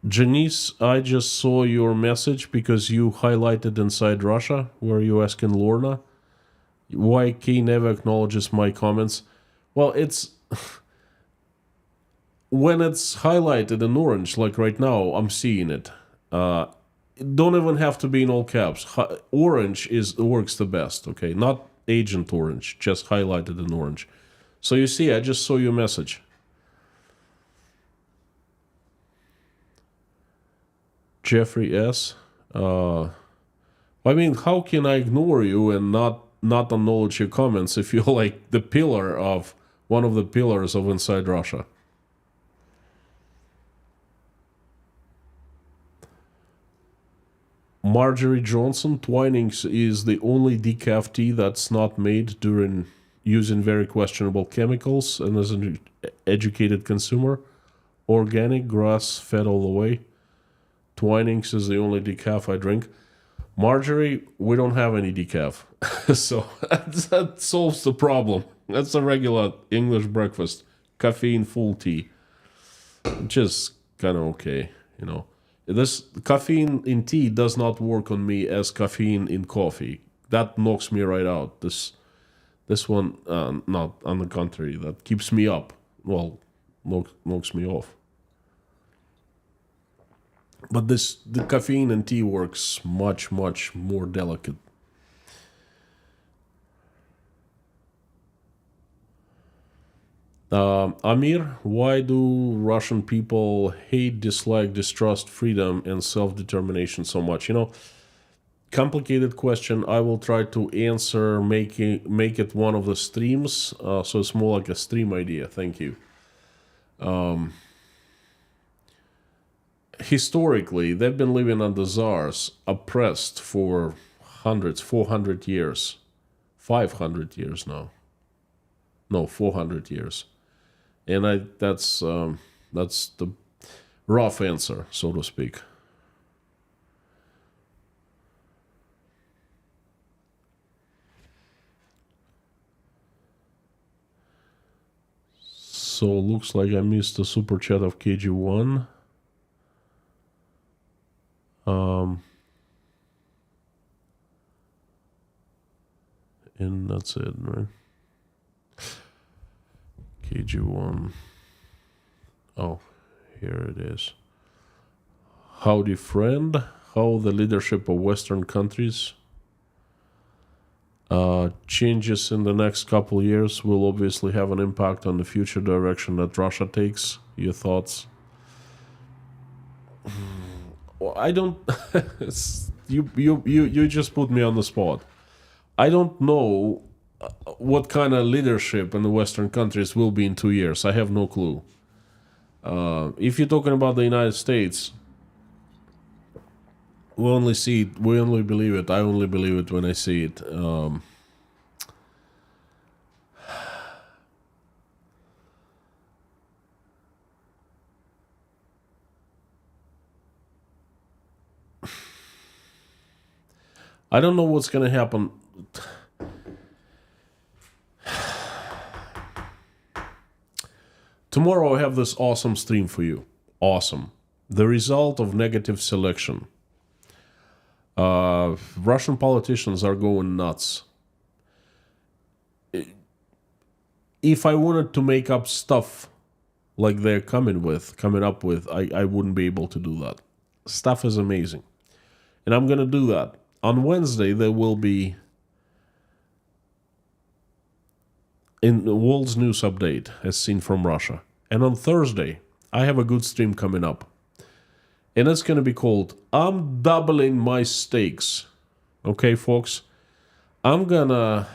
Janice, I just saw your message because you highlighted Inside Russia, where you asking Lorna why Kay never acknowledges my comments. Well, it's when it's highlighted in orange, like right now, I'm seeing it. It don't even have to be in all caps. Orange works the best, okay? Not Agent Orange, just highlighted in orange. So you see, I just saw your message. Jeffrey S. I mean, how can I ignore you and not acknowledge your comments if you're like the pillar of one of the pillars of Inside Russia? Marjorie Johnson, Twinings is the only decaf tea that's not made during using very questionable chemicals, and as an educated consumer, organic, grass-fed all the way. Twinings is the only decaf I drink. Marjorie, we don't have any decaf. So that solves the problem. That's a regular English breakfast. Caffeine full tea. Just kind of okay, you know. This caffeine in tea does not work on me as caffeine in coffee. That knocks me right out. This one, not on the contrary, that keeps me up. Well, knocks me off. But the caffeine in tea works much more delicate. Amir, why do Russian people hate, dislike, distrust freedom and self-determination so much? You know, complicated question. I will try to answer, make it one of the streams, so it's more like a stream idea. Thank you. Historically, they've been living under czars, oppressed for hundreds, 400 years, 500 years now. No, 400 years. And that's the rough answer, so to speak. So looks like I missed the super chat of KG1. And that's it, right? KG1. Oh, here it is. Howdy, friend. How the leadership of Western countries changes in the next couple of years will obviously have an impact on the future direction that Russia takes. Your thoughts? Well, I don't. you just put me on the spot. I don't know what kind of leadership in the Western countries will be in 2 years. I have no clue. If you're talking about the United States, we only see it. We only believe it. I only believe it when I see it. I don't know what's going to happen. Tomorrow I have this awesome stream for you. Awesome. The result of negative selection. Russian politicians are going nuts. if I wanted to make up stuff like they're coming up with, I wouldn't be able to do that. Stuff is amazing. And I'm going to do that. On Wednesday, there will be in the world's news update as seen from Russia. And on Thursday, I have a good stream coming up. And it's going to be called I'm Doubling My Stakes. Okay, folks? I'm going to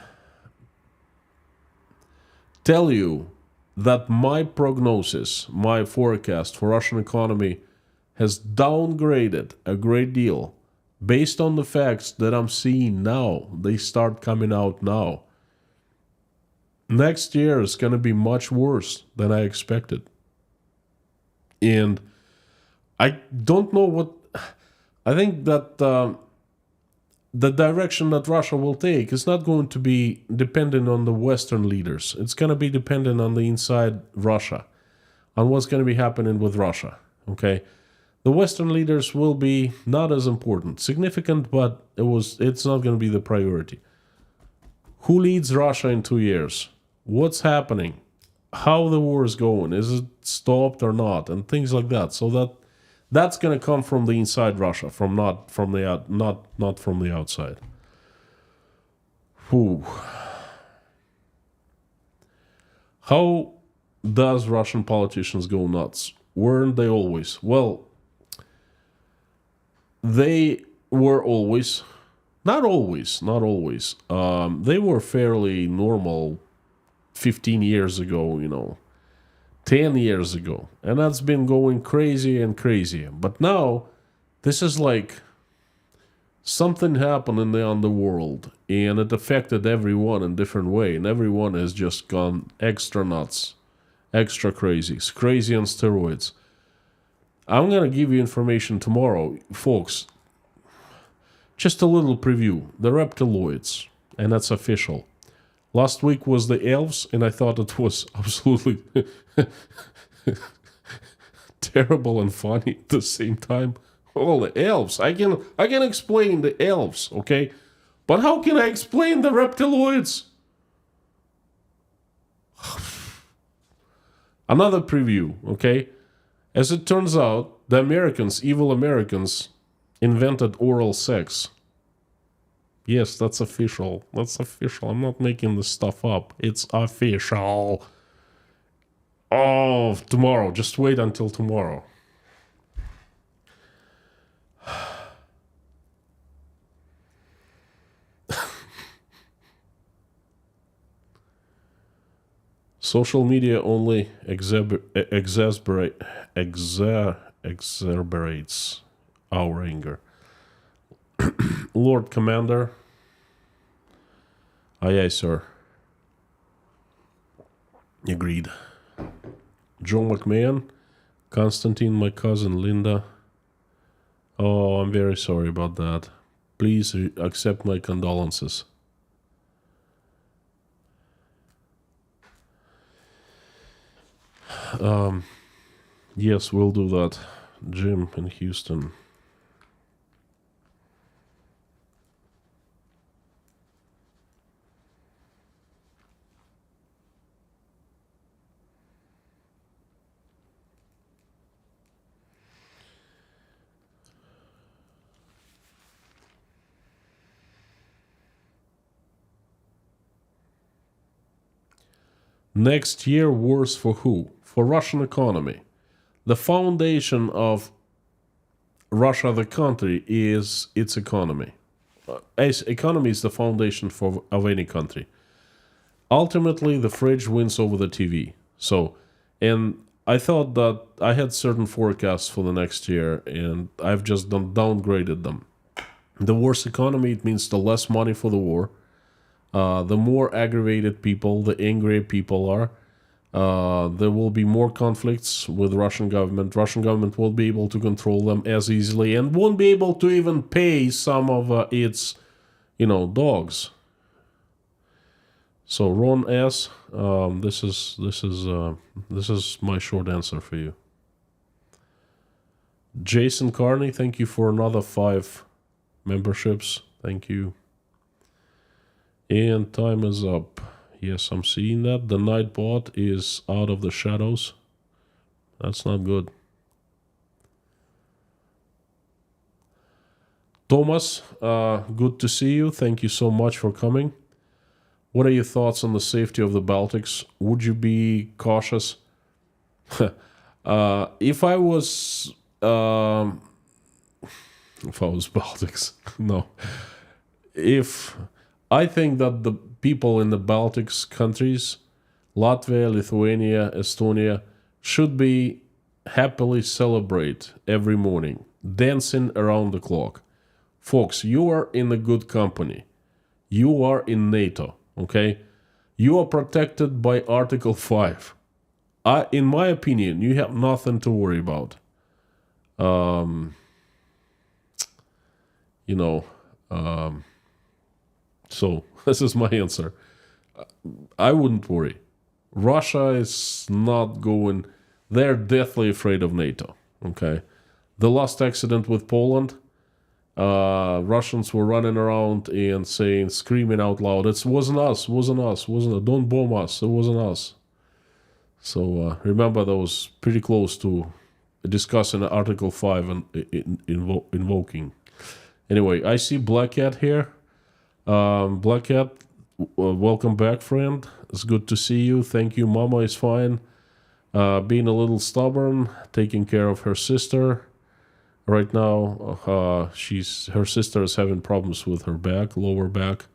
tell you that my prognosis, my forecast for Russian economy has downgraded a great deal based on the facts that I'm seeing now. They start coming out now. Next year is going to be much worse than I expected. And I don't know what... I think that the direction that Russia will take is not going to be dependent on the Western leaders. It's going to be dependent on the inside Russia, on what's going to be happening with Russia. Okay? The Western leaders will be not as important. Significant, but it's not going to be the priority. Who leads Russia in 2 years? What's happening? How the war is going? Is it stopped or not? And things like that. So that's going to come from the inside Russia, not from the outside. Whew. How does Russian politicians go nuts? Weren't they always? Well, they were always, not always. They were fairly normal 15 years ago, 10 years ago. And that's been going crazier and crazier. But now, this is like something happened in the underworld, and it affected everyone in a different way, and everyone has just gone extra nuts, extra crazy on steroids. I'm going to give you information tomorrow, folks. Just a little preview. The reptiloids, and that's official. Last week was the elves, and I thought it was absolutely terrible and funny at the same time. Oh, the elves. I can explain the elves, okay? But how can I explain the reptiloids? Another preview, okay? As it turns out, the Americans, evil Americans, invented oral sex. Yes, that's official. That's official. I'm not making this stuff up. It's official. Oh, tomorrow. Just wait until tomorrow. Social media only exacerbates our anger. Lord Commander. Aye, aye, sir. Agreed. Joe McMahon. Constantine, my cousin Linda. Oh, I'm very sorry about that. Please accept my condolences. Yes, we'll do that. Jim in Houston. Next year, worse for who? For Russian economy. The foundation of Russia, the country, is its economy. Economy is the foundation of any country. Ultimately, the fridge wins over the TV. And I thought that I had certain forecasts for the next year, and I've just downgraded them. The worse economy, it means the less money for the war. The more aggravated people, the angrier people are. There will be more conflicts with Russian government. Russian government won't be able to control them as easily and won't be able to even pay some of its, dogs. So Ron S, this is my short answer for you. Jason Carney, thank you for another 5 memberships. Thank you. And time is up. Yes, I'm seeing that. The Nightbot is out of the shadows. That's not good. Thomas, good to see you. Thank you so much for coming. What are your thoughts on the safety of the Baltics? Would you be cautious? If I was Baltics, no. If I think that the people in the Baltics countries, Latvia, Lithuania, Estonia, should be happily celebrate every morning, dancing around the clock. Folks, you are in a good company. You are in NATO, okay? You are protected by Article 5. In my opinion, you have nothing to worry about. So this is my answer. I wouldn't worry. Russia is not going. They're deathly afraid of NATO. Okay, the last accident with Poland, Russians were running around and saying, screaming out loud, "It wasn't us, wasn't us, wasn't. Don't bomb us. It wasn't us." So remember, that was pretty close to discussing Article 5 and invoking. Anyway, I see Black Cat here. Black Cat, welcome back, friend. It's good to see you. Thank you. Mama is fine. Being a little stubborn, taking care of her sister. Right now, her sister is having problems with her back, lower back.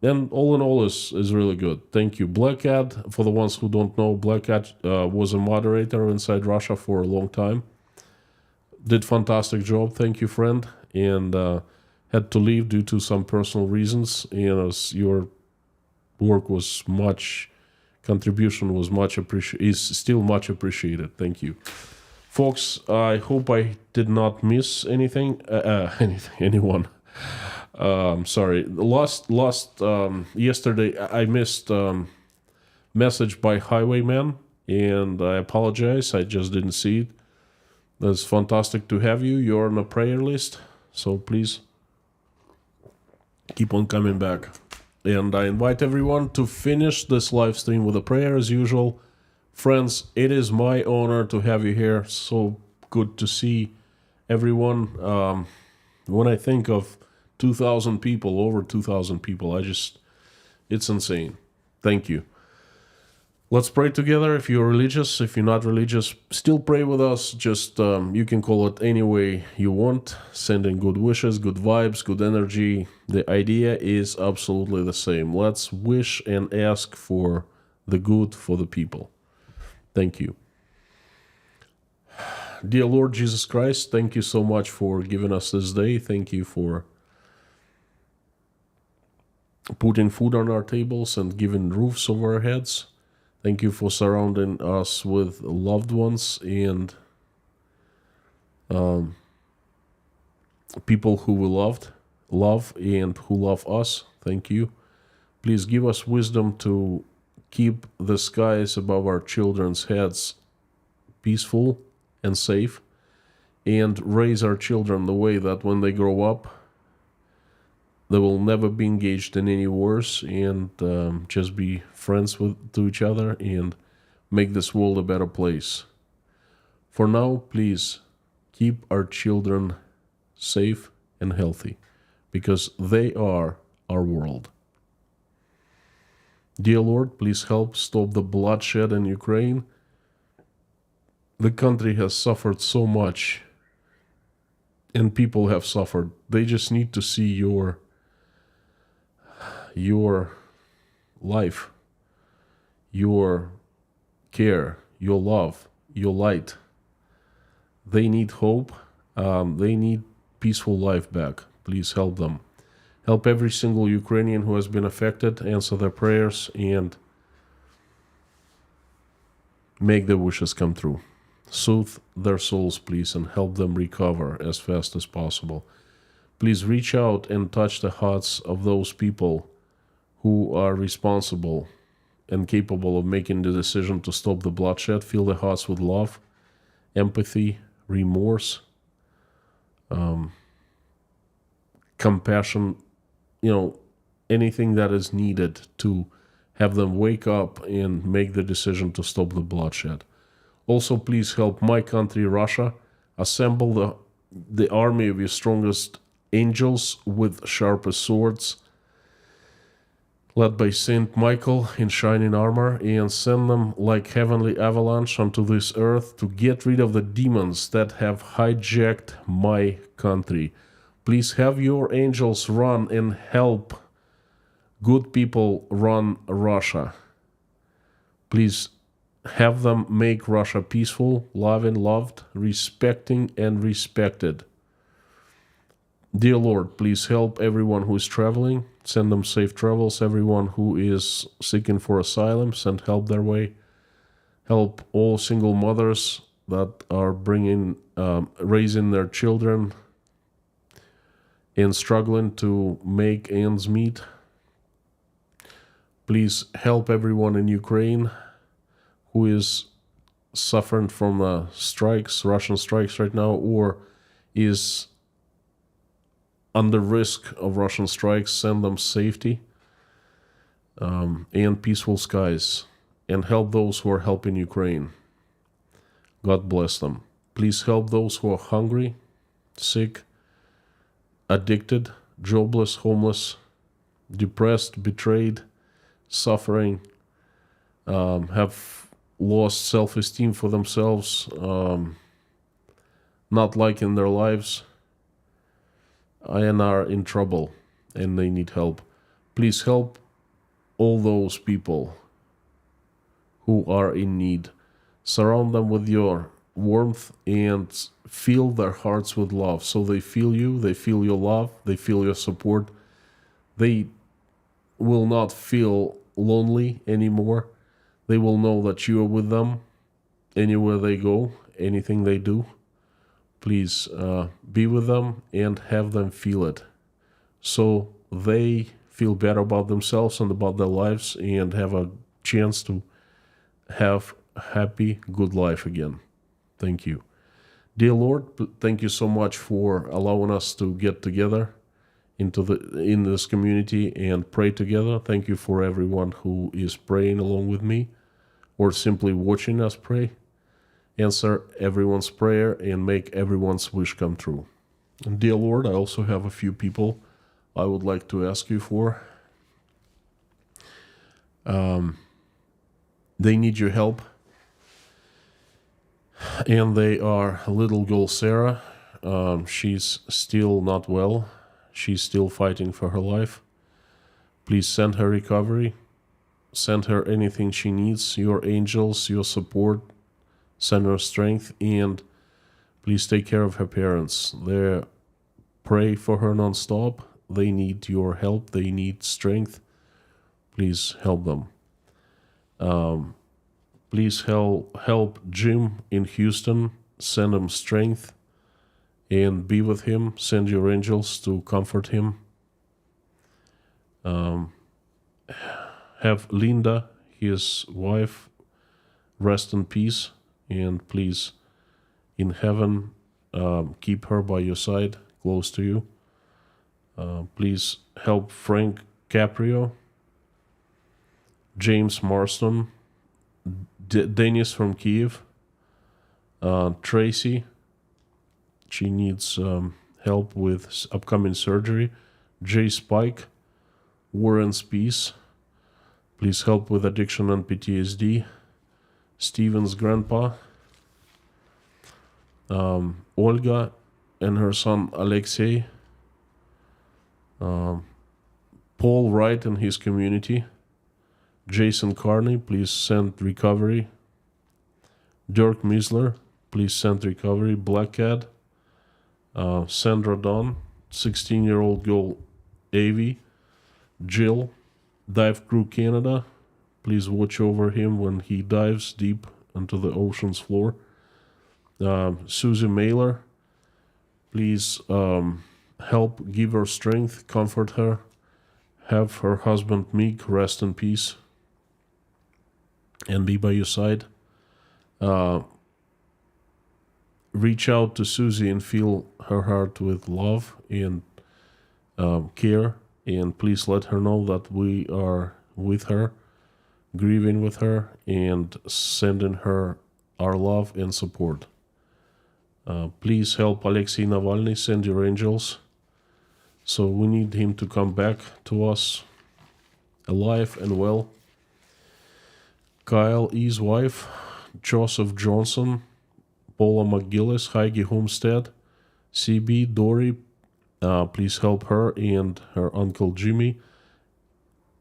And all in all is really good. Thank you. Black Cat, for the ones who don't know, Black Cat was a moderator inside Russia for a long time. Did fantastic job. Thank you, friend. And had to leave due to some personal reasons. Your work was contribution was much appreciated, is still much appreciated. Thank you. Folks, I hope I did not miss anything, anyone. Sorry. Yesterday I missed message by Highwayman, and I apologize. I just didn't see it. It's fantastic to have you. You're on a prayer list, so please keep on coming back. And I invite everyone to finish this live stream with a prayer as usual. Friends, it is my honor to have you here. So good to see everyone. When I think of 2,000 people, over 2,000 people, it's insane. Thank you. Let's pray together. If you're religious, if you're not religious, still pray with us. Just you can call it any way you want. Sending good wishes, good vibes, good energy. The idea is absolutely the same. Let's wish and ask for the good for the people. Thank you. Dear Lord Jesus Christ, thank you so much for giving us this day. Thank you for putting food on our tables and giving roofs over our heads. Thank you for surrounding us with loved ones and people who we love and who love us. Thank you. Please give us wisdom to keep the skies above our children's heads peaceful and safe, and raise our children the way that when they grow up, they will never be engaged in any wars and just be friends to each other and make this world a better place. For now, please keep our children safe and healthy, because they are our world. Dear Lord, please help stop the bloodshed in Ukraine. The country has suffered so much, and people have suffered. They just need to see your life, your care, your love, your light. They need hope. They need peaceful life back. Please help them. Help every single Ukrainian who has been affected, answer their prayers, and make their wishes come true. Soothe their souls, please, and help them recover as fast as possible. Please reach out and touch the hearts of those people who are responsible and capable of making the decision to stop the bloodshed. Fill their hearts with love, empathy, remorse, compassion. anything that is needed to have them wake up and make the decision to stop the bloodshed. Also, please help my country, Russia, assemble the army of your strongest angels with sharpest swords, led by Saint Michael in shining armor, and send them like heavenly avalanche onto this earth to get rid of the demons that have hijacked my country. Please have your angels run and help good people run Russia. Please have them make Russia peaceful, loving, loved, respecting, and respected. Dear Lord, please help everyone who is traveling. Send them safe travels. Everyone who is seeking for asylum, send help their way. Help all single mothers that are raising their children and struggling to make ends meet. Please help everyone in Ukraine who is suffering from Russian strikes right now, or is under risk of Russian strikes. Send them safety and peaceful skies, and help those who are helping Ukraine. God bless them. Please help those who are hungry, sick, addicted, jobless, homeless, depressed, betrayed, suffering, have lost self-esteem for themselves, not liking their lives, and are in trouble and they need help. Please help all those people who are in need. Surround them with your warmth and fill their hearts with love, so they feel you, they feel your love, they feel your support. They will not feel lonely anymore. They will know that you are with them anywhere they go, anything they do. Please be with them and have them feel it, so they feel better about themselves and about their lives and have a chance to have a happy, good life again. Thank you. Dear Lord, thank you so much for allowing us to get together in this community and pray together. Thank you for everyone who is praying along with me or simply watching us pray. Answer everyone's prayer and make everyone's wish come true. And dear Lord, I also have a few people I would like to ask you for. They need your help. And they are little girl Sarah. She's still not well. She's still fighting for her life. Please send her recovery. Send her anything she needs, your angels, your support. Send her strength, and please take care of her parents. Pray for her nonstop. They need your help. They need strength. Please help them. Please help Jim in Houston. Send him strength and be with him. Send your angels to comfort him. Have Linda, his wife, rest in peace. And please, in heaven, keep her by your side, close to you. Please help Frank Caprio, James Marston, Denis from Kiev, Tracy. She needs help with upcoming surgery. Jay Spike, Warren's Peace. Please help with addiction and PTSD. Steven's grandpa, Olga and her son Alexei, Paul Wright and his community, Jason Carney, please send recovery, Dirk Misler, please send recovery, Black Cat, Sandra Dawn, 16-year-old girl Avi, Jill, Dive Crew Canada, please watch over him when he dives deep into the ocean's floor. Susie Mailer, please help, give her strength, comfort her. Have her husband Meek rest in peace and be by your side. Reach out to Susie and fill her heart with love and care and please let her know that we are with her, grieving with her, and sending her our love and support. Please help Alexei Navalny, send your angels. So we need him to come back to us alive and well. Kyle E.'s wife, Joseph Johnson, Paula McGillis, Heidi Homestead, CB, Dory, please help her and her uncle Jimmy,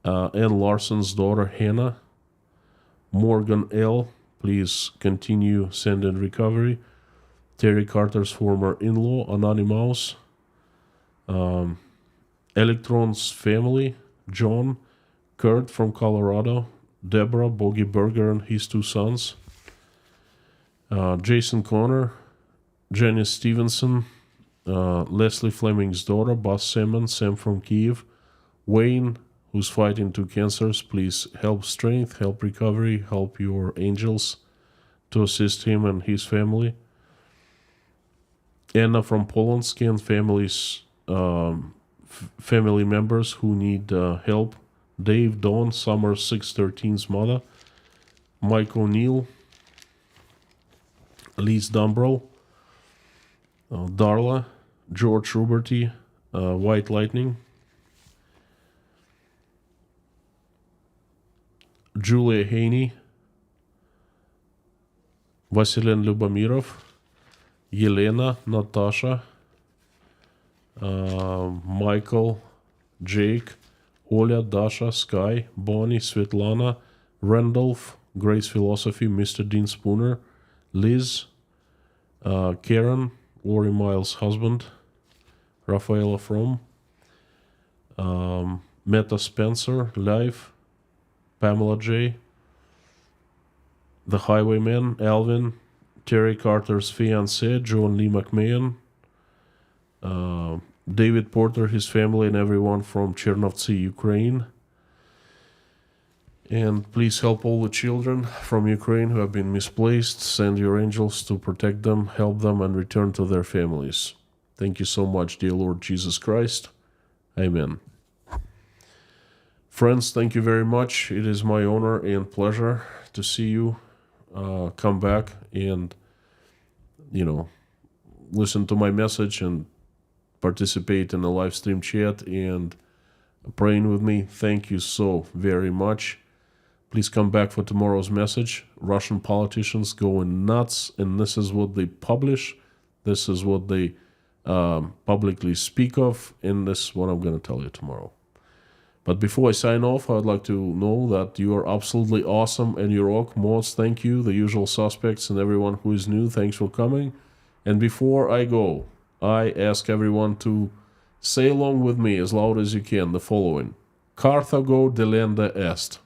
Ann Larson's daughter Hannah, Morgan L., please continue sending recovery, Terry Carter's former in-law, Anonymous, Electron's family, John, Kurt from Colorado, Deborah, Bogey Berger and his 2 sons, Jason Connor, Janice Stevenson, Leslie Fleming's daughter, Buzz Salmon, Sam from Kiev, Wayne, who's fighting 2 cancers. Please help strength, help recovery, help your angels to assist him and his family. Anna from Polonsky and families, family members who need help. Dave, Dawn, Summer 613's mother, Mike O'Neill, Lise Dumbrow, Darla, George Ruberty, White Lightning, Julia Haney, Vasilin Lubomirov, Yelena, Natasha, Michael, Jake, Oля, Dasha, Sky, Bonnie, Svetlana, Randolph, Grace Philosophy, Mr. Dean Spooner, Liz, Karen, Lori Miles' husband, Rafaela From, Meta Spencer, Live, Pamela J., The Highwayman, Alvin, Terry Carter's fiancé, John Lee McMahon, David Porter, his family, and everyone from Chernovtsi, Ukraine. And please help all the children from Ukraine who have been misplaced. Send your angels to protect them, help them, and return to their families. Thank you so much, dear Lord Jesus Christ. Amen. Friends, thank you very much. It is my honor and pleasure to see you come back and, listen to my message and participate in the live stream chat and praying with me. Thank you so very much. Please come back for tomorrow's message. Russian politicians going nuts, and this is what they publish. This is what they publicly speak of, and this is what I'm going to tell you tomorrow. But before I sign off, I would like to know that you are absolutely awesome and you rock. Mods, thank you. The usual suspects and everyone who is new, thanks for coming. And before I go, I ask everyone to say along with me as loud as you can the following. Carthago delenda est.